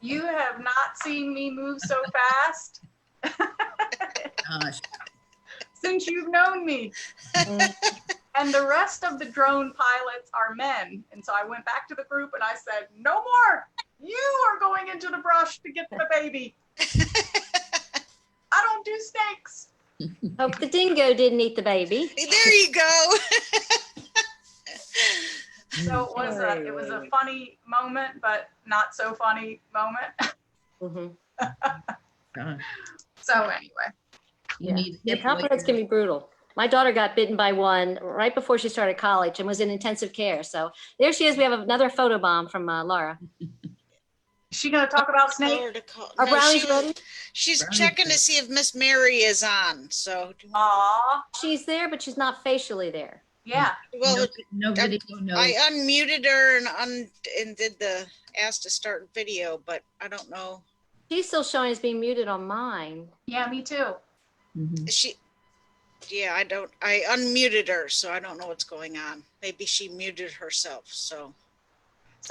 You have not seen me move so fast since you've known me. And the rest of the drone pilots are men. And so I went back to the group and I said, no more. You are going into the brush to get the baby. I don't do snakes. Hope the dingo didn't eat the baby. There you go. So it was a funny moment, but not so funny moment. So anyway. Yeah, copperheads can be brutal. My daughter got bitten by one right before she started college and was in intensive care. So there she is. We have another photo bomb from Laura. Is she going to talk about snakes? Are brownies ready? She's checking to see if Miss Mary is on. So, She's there, but she's not facially there. Yeah. Well, Nobody knows. I unmuted her and did the ask to start video, but I don't know. She's still showing as being muted on mine. Yeah, me too. I unmuted her, so I don't know what's going on. Maybe she muted herself. So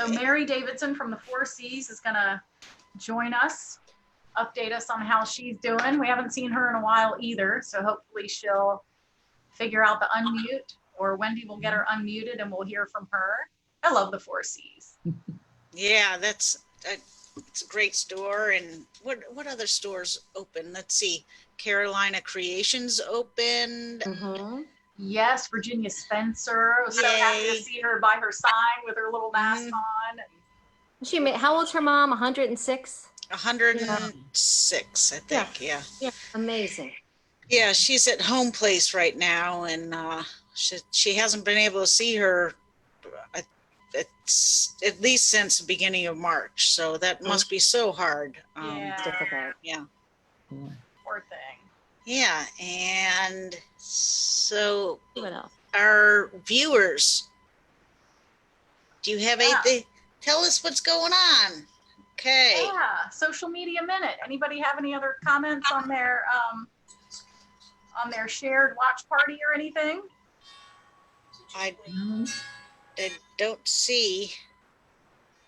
Mary Davidson from the 4 Cs is going to join us, update us on how she's doing. We haven't seen her in a while either, so hopefully she'll figure out the unmute, or Wendy will get her unmuted and we'll hear from her. I love the 4 Cs. Yeah, it's a great store. And what other stores open? Let's see. Carolina Creations opened. Yes, Virginia Spencer. I was so happy to see her by her sign with her little mask on. How old's her mom? 106? 106, I think. Yeah. Amazing. Yeah, she's at home place right now, and she hasn't been able to see her at least since the beginning of March. So that must be so hard. Difficult. Yeah. Poor thing. Yeah, and so What else? our viewers, do you have anything? Tell us what's going on. Okay. Yeah, social media minute. Anybody have any other comments on their shared watch party or anything? I don't see.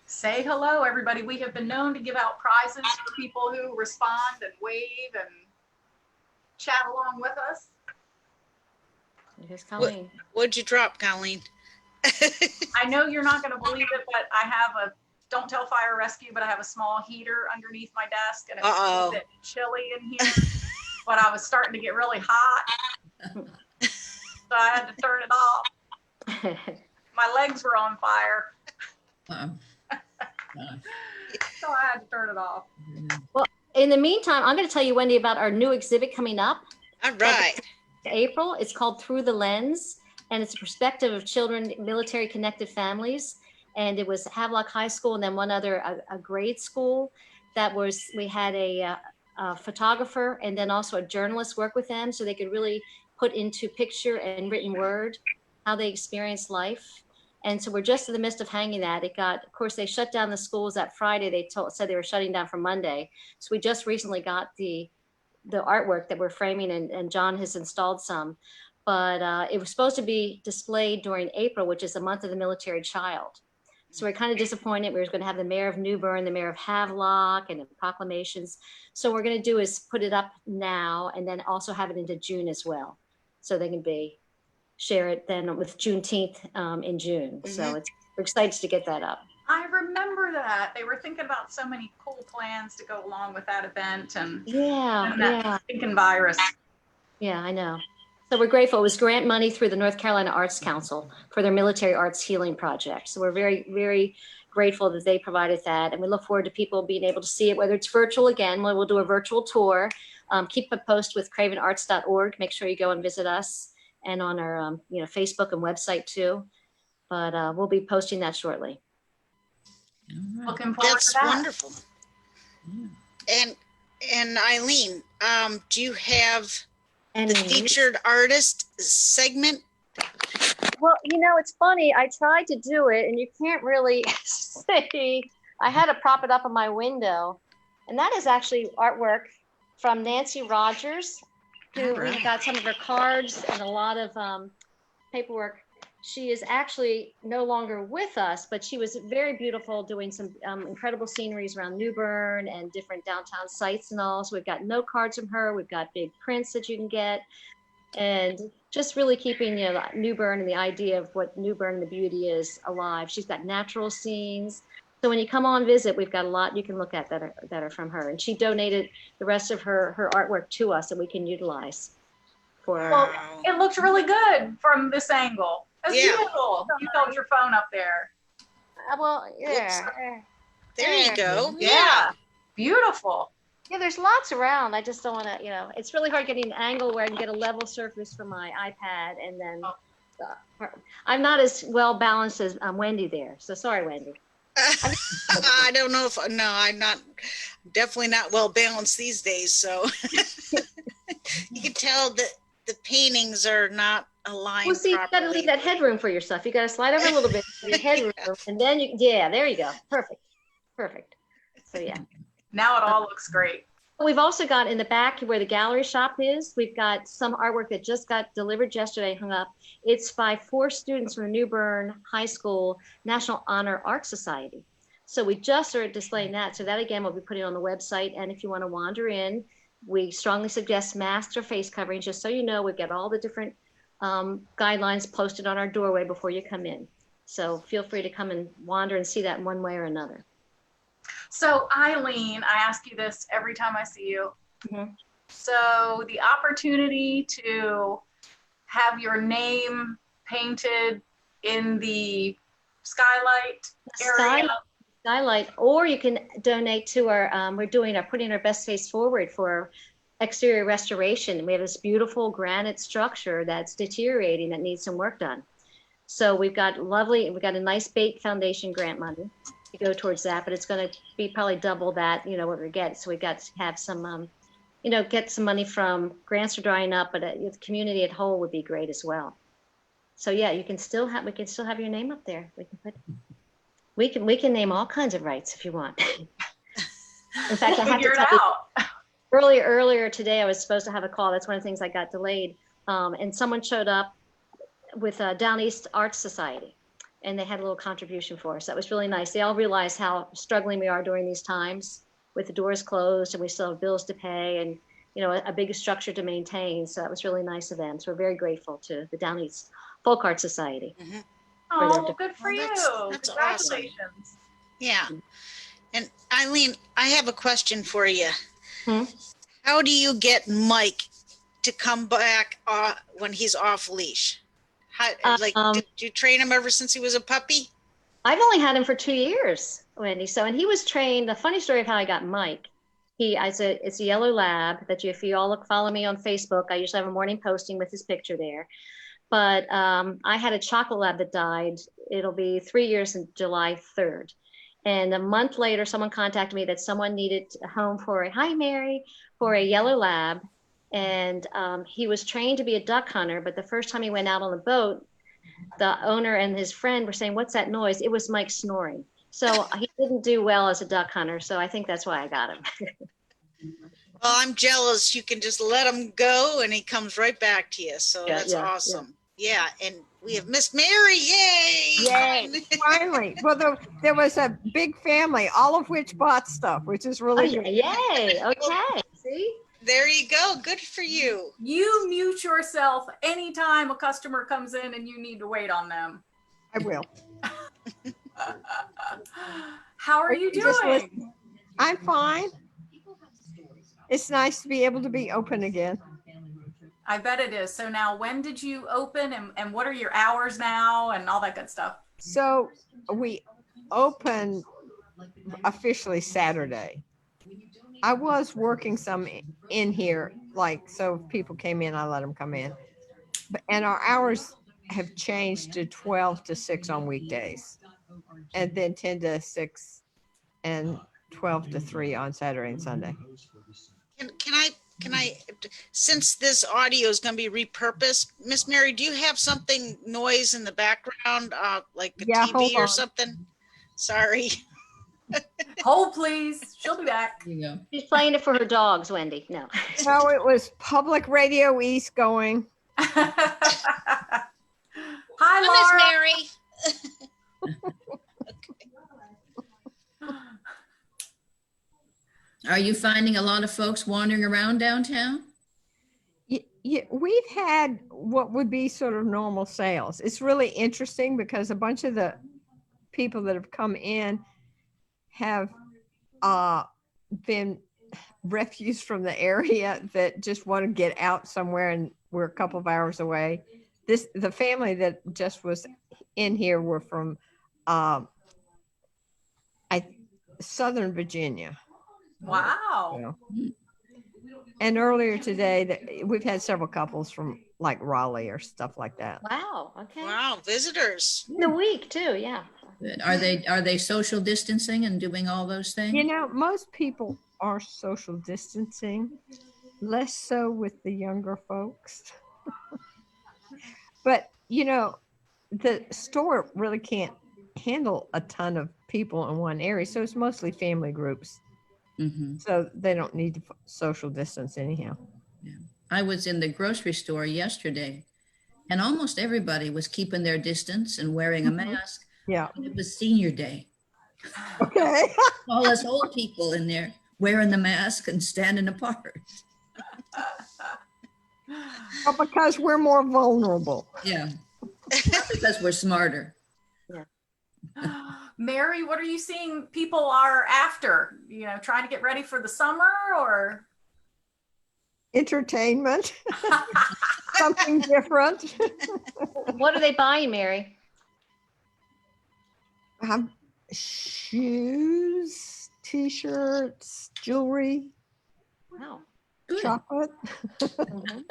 Say hello, everybody. We have been known to give out prizes for people who respond and wave and chat along with us. Here's Colleen. What'd you drop, Colleen? I know you're not going to believe it, but I have don't tell fire rescue, but I have a small heater underneath my desk, and it's a bit chilly in here, but I was starting to get really hot, so I had to turn it off. My legs were on fire. So I had to turn it off. Well, in the meantime, I'm going to tell you, Wendy, about our new exhibit coming up. All right. April. It's called Through the Lens, and it's a perspective of children, military connected families. And it was Havelock High School and then one other, a grade school we had a photographer and then also a journalist work with them so they could really put into picture and written word how they experienced life. And so we're just in the midst of hanging that. Of course, they shut down the schools that Friday. They said they were shutting down for Monday. So we just recently got the artwork that we're framing, and John has installed some. but it was supposed to be displayed during April, which is the month of the military child. So we're kind of disappointed. We were going to have the mayor of New Bern, the mayor of Havelock, and the proclamations. So what we're going to do is put it up now and then also have it into June as well. So they can share it then with Juneteenth in June. So we're excited to get that up. I remember that. They were thinking about so many cool plans to go along with that event and that stinking virus. Yeah, I know. So we're grateful. It was grant money through the North Carolina Arts Council for their military arts healing project. So we're very, very grateful that they provided that. And we look forward to people being able to see it, whether it's virtual again, we'll do a virtual tour. Keep a post with cravenarts.org. Make sure you go and visit us and on our Facebook and website too. But we'll be posting that shortly. Looking forward That's to that. wonderful. And Eileen, do you have the featured artist segment? Well, it's funny. I tried to do it and you can't really see. I had to prop it up on my window. And that is actually artwork from Nancy Rogers, who we got some of her cards and a lot of paperwork. She is actually no longer with us, but she was very beautiful doing some incredible sceneries around New Bern and different downtown sites and all. So we've got note cards from her. We've got big prints that you can get. And just really keeping New Bern and the idea of what New Bern and the beauty is alive. She's got natural scenes. So when you come on visit, we've got a lot you can look at that are from her. And she donated the rest of her artwork to us that we can utilize. Well, it looks really good from this angle. That's beautiful. You held your phone up there. Well, yeah. There you go. Yeah. Beautiful. Yeah, there's lots around. I just don't want to, it's really hard getting an angle where I can get a level surface from my iPad. And then I'm not as well balanced as Wendy there. So sorry, Wendy. I don't know if, no, I'm definitely not well balanced these days. So you can tell that the paintings are not aligned. Well, see, you got to leave that headroom for yourself. You got to slide over a little bit for your headroom, and then there you go. Perfect. So yeah. Now it all looks great. We've also got in the back where the gallery shop is, we've got some artwork that just got delivered yesterday, hung up. It's by 4 students from the New Bern High School National Honor Art Society. So we just started displaying that. So that again, we'll be putting on the website. And if you want to wander in, we strongly suggest masks or face coverings, just so you know, we've got all the different guidelines posted on our doorway before you come in. So feel free to come and wander and see that in one way or another. So Eileen, I ask you this every time I see you. Mm-hmm. So the opportunity to have your name painted in the skylight area. Skylight, or you can donate to our, putting our best face forward for exterior restoration. We have this beautiful granite structure that's deteriorating that needs some work done. So we've got a nice bait foundation grant money to go towards that, but it's going to be probably double that, what we get. So we've got to have some, get some money from grants are drying up, but the community at whole would be great as well. So yeah, we can still have your name up there. We can name all kinds of rights if you want. In fact, I have to tell you, earlier today, I was supposed to have a call. That's one of the things I got delayed. And someone showed up with Down East Arts Society, and they had a little contribution for us. That was really nice. They all realized how struggling we are during these times with the doors closed and we still have bills to pay and, a big structure to maintain. So that was really nice of them. So we're very grateful to the Down East Folk Art Society. Mm-hmm. Oh, well, good for you. That's Congratulations. Awesome. Yeah. And Eileen, I have a question for you. How do you get Mike to come back when he's off leash? Did you train him ever since he was a puppy? I've only had him for 2 years, Wendy. And he was trained. The funny story of how I got Mike. It's a yellow lab that if you all follow me on Facebook, I usually have a morning posting with his picture there. But I had a chocolate lab that died. It'll be 3 years in July 3rd. And a month later, someone contacted me that someone needed a home for a yellow lab. And he was trained to be a duck hunter. But the first time he went out on the boat, the owner and his friend were saying, "What's that noise?" It was Mike snoring. So he didn't do well as a duck hunter. So I think that's why I got him. Well, I'm jealous. You can just let him go and he comes right back to you. So Yeah, that's yeah, yeah. awesome. Yeah. And we have Miss Mary. Yay. Yay. Finally. Well, there was a big family, all of which bought stuff, which is Oh, really yeah, good. yay, okay, see? There you go. Good for you. You mute yourself anytime a customer comes in and you need to wait on them. I will. How are you Just doing? listen. I'm fine. It's nice to be able to be open again. I bet it is. So now when did you open and what are your hours now and all that good stuff? So we opened officially Saturday. I was working some in here, like, so if people came in, I let them come in. And our hours have changed to 12 to 6 on weekdays, and then 10 to 6 and 12 to 3 on Saturday and Sunday. Can I, since this audio is going to be repurposed, Miss Mary, do you have something noise in the background, like a Yeah, hold TV or on. something? Sorry. Hold please. She'll be back. There you go. She's playing it for her dogs, Wendy, no. No, it was Public Radio East going. Hi, Hi, Laura. Miss Mary. Are you finding a lot of folks wandering around downtown? Yeah, we've had what would be sort of normal sales. It's really interesting because a bunch of the people that have come in have been refuse from the area that just want to get out somewhere, and we're a couple of hours away. The family that just was in here were from Southern Virginia. Wow. So. And earlier today, we've had several couples from like Raleigh or stuff like that. Wow, okay. Wow. Visitors. In the week too, yeah. Good. Are they social distancing and doing all those things? You know, most people are social distancing, less so with the younger folks. But, you know, the store really can't handle a ton of people in one area. So it's mostly family groups. Mhm. So they don't need to social distance anyhow. I was in the grocery store yesterday, and almost everybody was keeping their distance and wearing a mask. Yeah. It was senior day. Okay. All us old people in there wearing the mask and standing apart. Well, because we're more vulnerable. Yeah. Not because we're smarter. Mary, what are you seeing people are after? You know, trying to get ready for the summer or? Entertainment, something different. What are they buying, Mary? Shoes, t-shirts, jewelry, Wow. Good. chocolate. Mhm.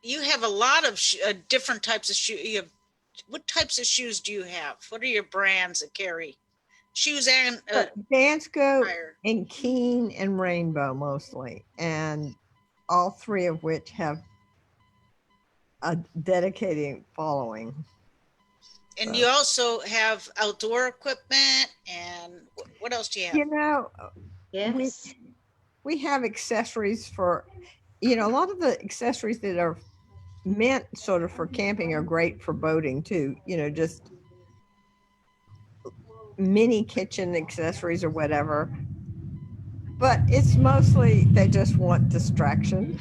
You have a lot of different types of shoes. What types of shoes do you have? What are your brands that carry shoes and Dance Go attire? and Keen and Rainbow mostly, and all three of which have a dedicated following. And you also have outdoor equipment, and what else do you have? You know, Yes. we have accessories for, you know, a lot of the accessories that are meant sort of for camping are great for boating too, you know, just mini kitchen accessories or whatever. But it's mostly they just want distraction,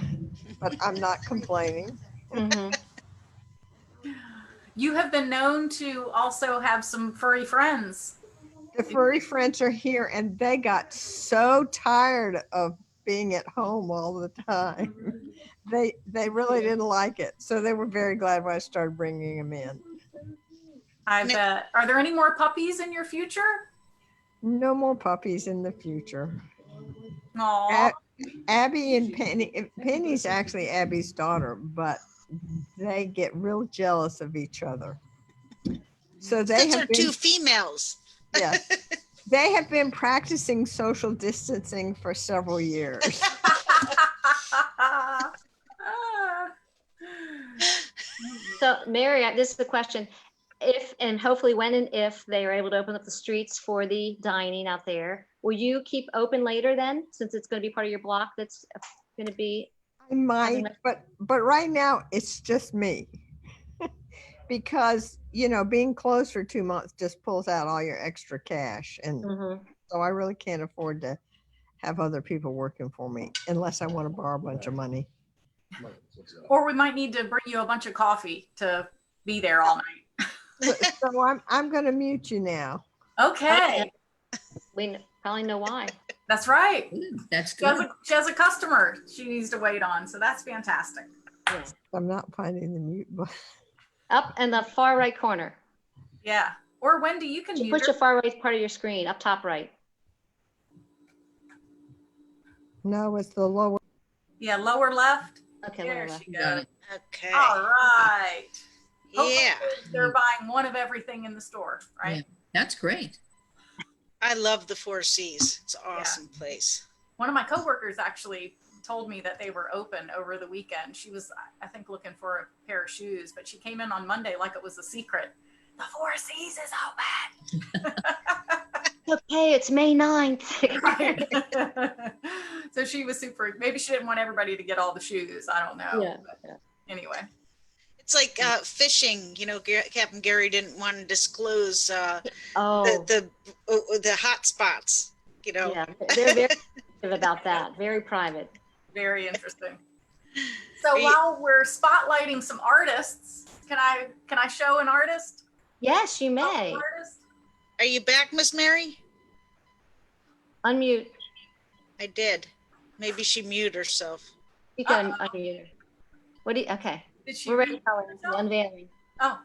but I'm not complaining. Mhm. You have been known to also have some furry friends. The furry friends are here and they got so tired of being at home all the time. They really didn't like it. So they were very glad when I started bringing them in. I bet. Are there any more puppies in your future? No more puppies in the future. Aw. Abby and Penny, Penny's actually Abby's daughter, but they get real jealous of each other. So they Since have they're been, two females. yes, they have been practicing social distancing for several years. So Mary, this is the question. if, and hopefully when and if they are able to open up the streets for the dining out there, will you keep open later then, since it's going to be part of your block that's going to be? I might, but right now it's just me. Because, being closed for 2 months just pulls out all your extra cash. And so I really can't afford to have other people working for me unless I want to borrow a bunch of money. Or we might need to bring you a bunch of coffee to be there all night. So I'm going to mute you now. Okay. We probably know why. That's right. That's She has, good. she has a customer she needs to wait on. So that's fantastic. Yeah. I'm not finding the mute button. Up in the far right corner. Yeah. Or Wendy, you can You mute push her. the far right part of your screen, up top right. No, it's the lower. Yeah, lower left. Okay, There lower left. she Got goes. it. Okay. All right. Hopefully Yeah. they're buying one of everything in the store, right? Yeah. That's great. I love the Four Cs. It's an awesome place. One of my coworkers actually told me that they were open over the weekend. She was, I think, looking for a pair of shoes, but she came in on Monday like it was a secret. The Four Cs is open. Okay, it's May 9th. Right. So she was super, maybe she didn't want everybody to get all the shoes. I don't know. Yeah, But yeah. anyway. It's like fishing. Captain Gary didn't want to disclose Oh, the hot spots. yeah, they're very private about that. Very private. Very interesting. So Are you- while we're spotlighting some artists, can I show an artist? Yes, you may. An artist? Are you back, Miss Mary? Unmute. I did. Maybe she muted herself. You can unmute her. What do you? Okay, Did she we're ready. read Colleen. herself? Unveiling. Oh,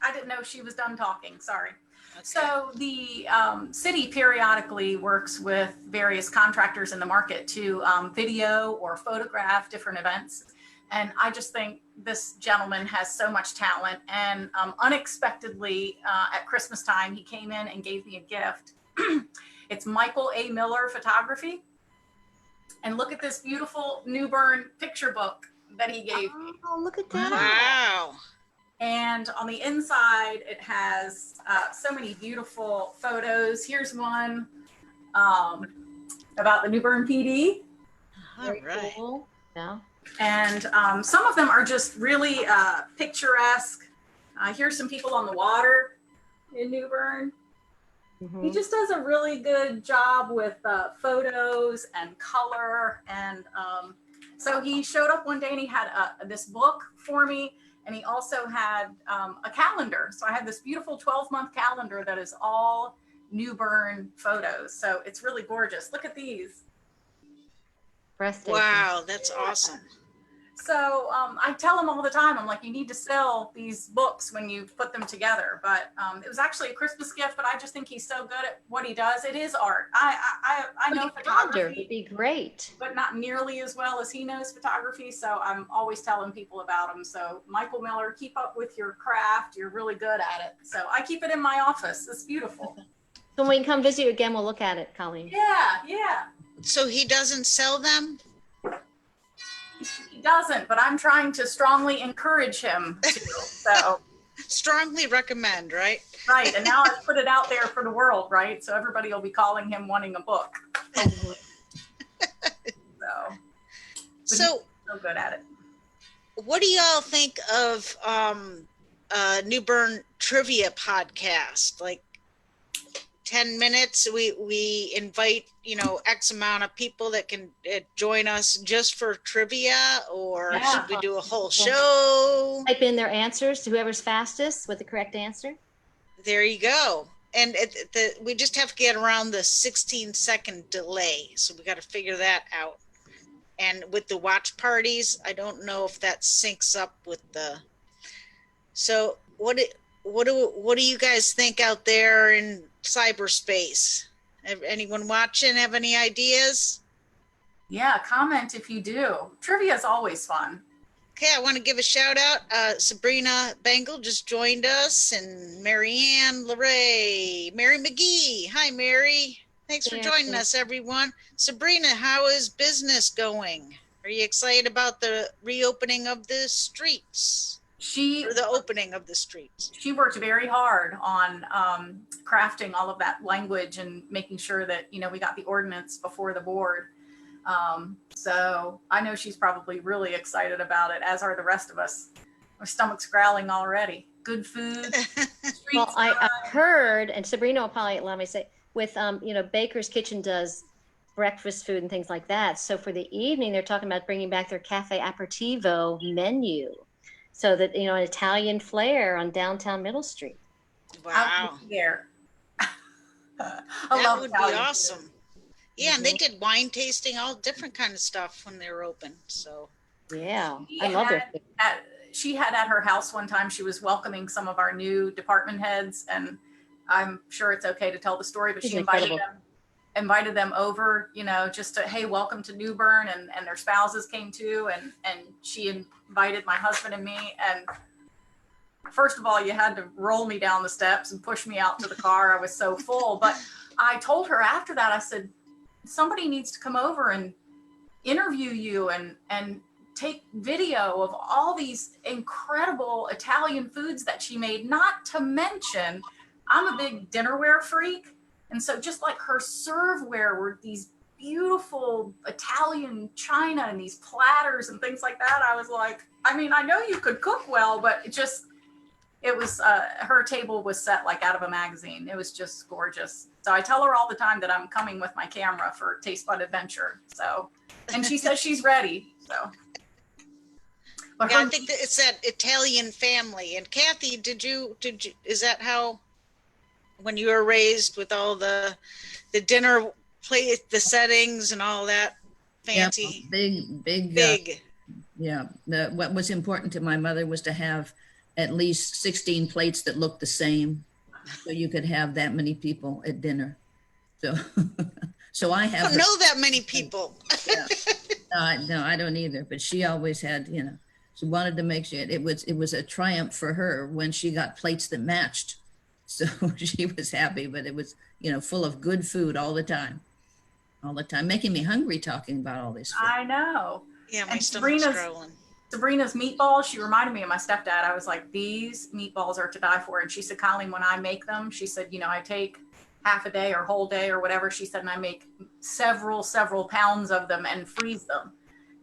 I didn't know she was done talking. Sorry. Okay. So the city periodically works with various contractors in the market to video or photograph different events. And I just think this gentleman has so much talent. And unexpectedly at Christmas time, he came in and gave me a gift. It's Michael A. Miller Photography. And look at this beautiful New Bern picture book that he gave me. Oh, look at that. Wow. And on the inside, it has so many beautiful photos. Here's one about the New Bern PD. All Very right. cool. Yeah. And some of them are just really picturesque. Here's some people on the water in New Bern. Mhm. He just does a really good job with photos and color. And so he showed up one day and he had this book for me. And he also had a calendar. So I have this beautiful 12-month calendar that is all New Bern photos. So it's really gorgeous. Look at these. Breathtaking. Wow, that's awesome. So I tell him all the time, I'm like, you need to sell these books when you put them together. But it was actually a Christmas gift, but I just think he's so good at what he does. It is art. I know Your calendar would photography, be great. but not nearly as well as he knows photography. So I'm always telling people about him. So Michael Miller, keep up with your craft. You're really good at it. So I keep it in my office. It's beautiful. So when we come visit you again, we'll look at it, Colleen. Yeah. So he doesn't sell them? He doesn't, but I'm trying to strongly encourage him to. So, Strongly recommend, right? right. And now I've put it out there for the world, right? So everybody will be calling him wanting a book. So So good at it. what do y'all think of New Bern Trivia podcast? Like 10 minutes, we invite, X amount of people that can join us just for trivia, or Yeah. should we do a whole show? Type in their answers to whoever's fastest with the correct answer. There you go. And we just have to get around the 16-second delay. So we got to figure that out. And with the watch parties, I don't know if that syncs up with so what do you guys think out there in cyberspace? Anyone watching have any ideas? Yeah, comment if you do. Trivia is always fun. Okay, I want to give a shout out. Sabrina Bengal just joined us, and Marianne LeRae, Mary McGee. Hi, Mary. Thanks for joining us, everyone. Sabrina, how is business going? Are you excited about the reopening of the streets? She for the opening of the streets. she worked very hard on crafting all of that language and making sure that, you know, we got the ordinance before the board. So I know she's probably really excited about it, as are the rest of us. Our stomachs growling already. Good food. Well, I heard, and Sabrina will probably allow me to say, with, you know, Baker's Kitchen does breakfast food and things like that. So for the evening, they're talking about bringing back their cafe aperitivo menu. So that, you know, an Italian flair on downtown Middle Street. Wow. There. That would be awesome. Yeah, and they did wine tasting, all different kind of stuff when they were open. So yeah, I love their food. She had at her house one time, she was welcoming some of our new department heads, and I'm sure it's okay to tell the story, but she invited them over, you know, just to, hey, welcome to New Bern, and their spouses came too, and she invited my husband and me, and first of all, you had to roll me down the steps and push me out to the car. I was so full, but I told her after that, I said, somebody needs to come over and interview you and take video of all these incredible Italian foods that she made, not to mention, I'm a big dinnerware freak. And so just like her serveware were these beautiful Italian china and these platters and things like that. I was like, I mean, I know you could cook well, but it was, her table was set like out of a magazine. It was just gorgeous. So I tell her all the time that I'm coming with my camera for Taste Bud Adventure. So, and she says she's ready. So. But yeah, I think that it's that Italian family. And Kathy, did you, is that how, when you were raised with all the dinner plate, the settings and all that fancy? Yeah, big. Yeah. What was important to my mother was to have at least 16 plates that looked the same, so you could have that many people at dinner. So I have. I don't know that many people. Yeah. No, I don't either. But she always had, you know, she wanted to make sure it was a triumph for her when she got plates that matched. So she was happy, but it was, you know, full of good food all the time, making me hungry talking about all this food. I know. Yeah, my stomach's growling. Sabrina's meatballs, she reminded me of my stepdad. I was like, these meatballs are to die for. And she said, Colleen, when I make them, she said, you know, I take half a day or whole day or whatever. She said, and I make several pounds of them and freeze them.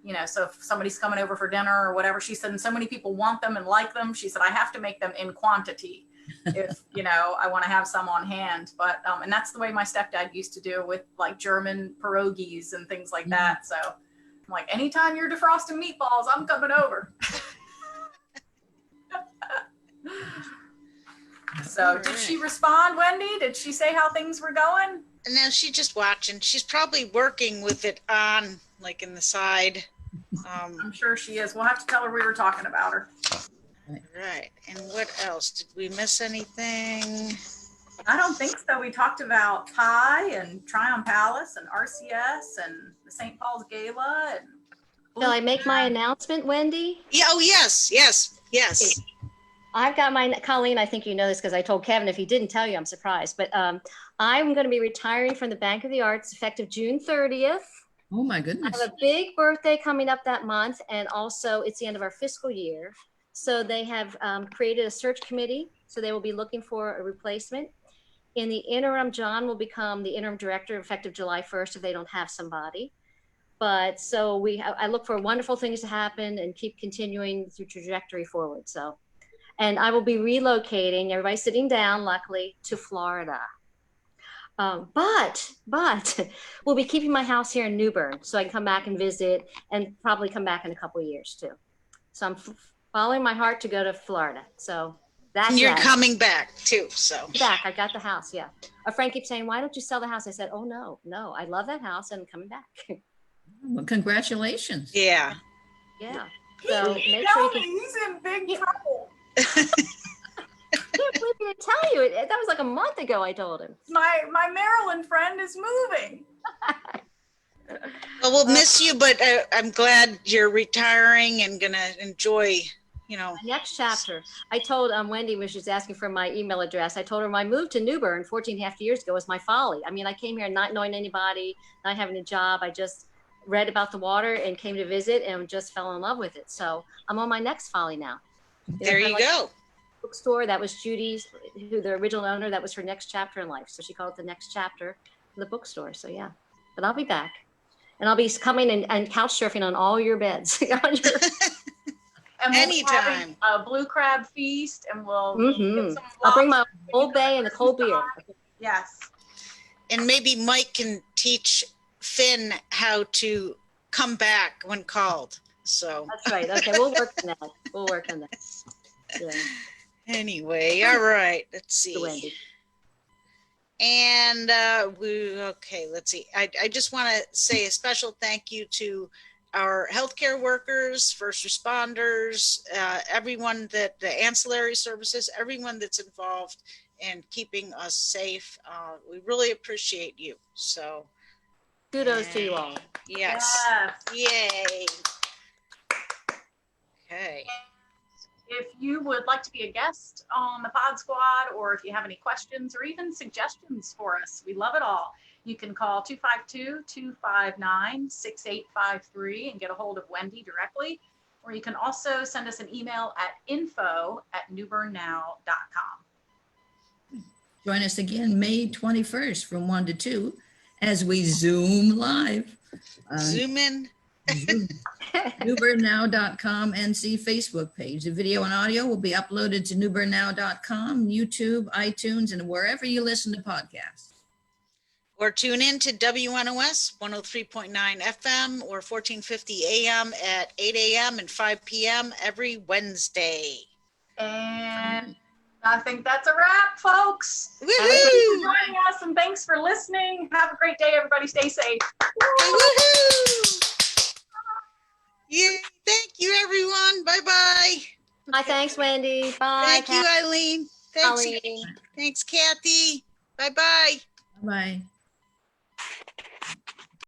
You know, so if somebody's coming over for dinner or whatever, she said, and so many people want them and like them. She said, I have to make them in quantity if, you know, I want to have some on hand. But, and that's the way my stepdad used to do with like German pierogies and things like that. So I'm like, anytime you're defrosting meatballs, I'm coming over. So did she respond, Wendy? Did she say how things were going? No, she's just watching. She's probably working with it on, like in the side. I'm sure she is. We'll have to tell her we were talking about her. Right. And what else? Did we miss anything? I don't think so. We talked about Pie and Tryon Palace and RCS and the St. Paul's Gala. And Shall I make my announcement, Wendy? Yeah. Oh, yes. I've got my, Colleen, I think you know this because I told Kevin. If he didn't tell you, I'm surprised. But I'm going to be retiring from the Bank of the Arts effective June 30th. Oh, my goodness. I have a big birthday coming up that month. And also it's the end of our fiscal year. So they have created a search committee. So they will be looking for a replacement. In the interim, John will become the interim director effective July 1st if they don't have somebody. But so I look for wonderful things to happen and keep continuing through trajectory forward. So, and I will be relocating, everybody's sitting down, luckily, to Florida. But we'll be keeping my house here in New Bern so I can come back and visit and probably come back in a couple of years too. So I'm following my heart to go to Florida. So that's and you're coming back too. So back, I got the house. Yeah. A friend keeps saying, why don't you sell the house? I said, oh no, I love that house and I'm coming back. Well, congratulations. Yeah. Yeah. So make sure you can. He's in big trouble. I can't believe I didn't tell you. That was like a month ago I told him. My Maryland friend is moving. Well, we'll miss you, but I'm glad you're retiring and gonna enjoy, you know. My next chapter. I told Wendy when she was asking for my email address, I told her I moved to New Bern 14 and a half years ago was my folly. I mean, I came here not knowing anybody, not having a job. I just read about the water and came to visit and just fell in love with it. So I'm on my next folly now. There you go. Bookstore, that was Judy's, who the original owner, that was her next chapter in life. So she called it the next chapter of the bookstore. So yeah, but I'll be back. And I'll be coming and couch surfing on all your beds. And we'll be having Anytime. a blue crab feast, and we'll get some I'll bring my lobster. Old Bay and the cold beer. Yes. And maybe Mike can teach Finn how to come back when called. So That's right. Okay, we'll work on that. We'll work on that. Yeah. anyway, all right, let's To see. Wendy. And let's see. I just want to say a special thank you to our healthcare workers, first responders, everyone that the ancillary services, everyone that's involved in keeping us safe. We really appreciate you. So Kudos to you all. yes. Yes. Yay. Okay. If you would like to be a guest on the Pod Squad, or if you have any questions or even suggestions for us, we love it all. You can call 252-259-6853 and get a hold of Wendy directly. Or you can also send us an email at info@newbernnow.com. Join us again May 21st from 1 to 2 as we Zoom live. Zoom in. Zoom. newbernnow.com NC Facebook page. The video and audio will be uploaded to newbernnow.com, YouTube, iTunes, and wherever you listen to podcasts. Or tune in to WNOS 103.9 FM or 1450 AM at 8 AM and 5 PM every Wednesday. And I think that's a wrap, folks. Woohoo! Thanks for joining us, and thanks for listening. Have a great day, everybody. Stay safe. Woohoo! Yay, thank you, everyone. Bye-bye. Hi, thanks, Wendy. Bye. Thank you, Eileen. Thanks, Colleen. thanks, Kathy. Bye-bye. Bye.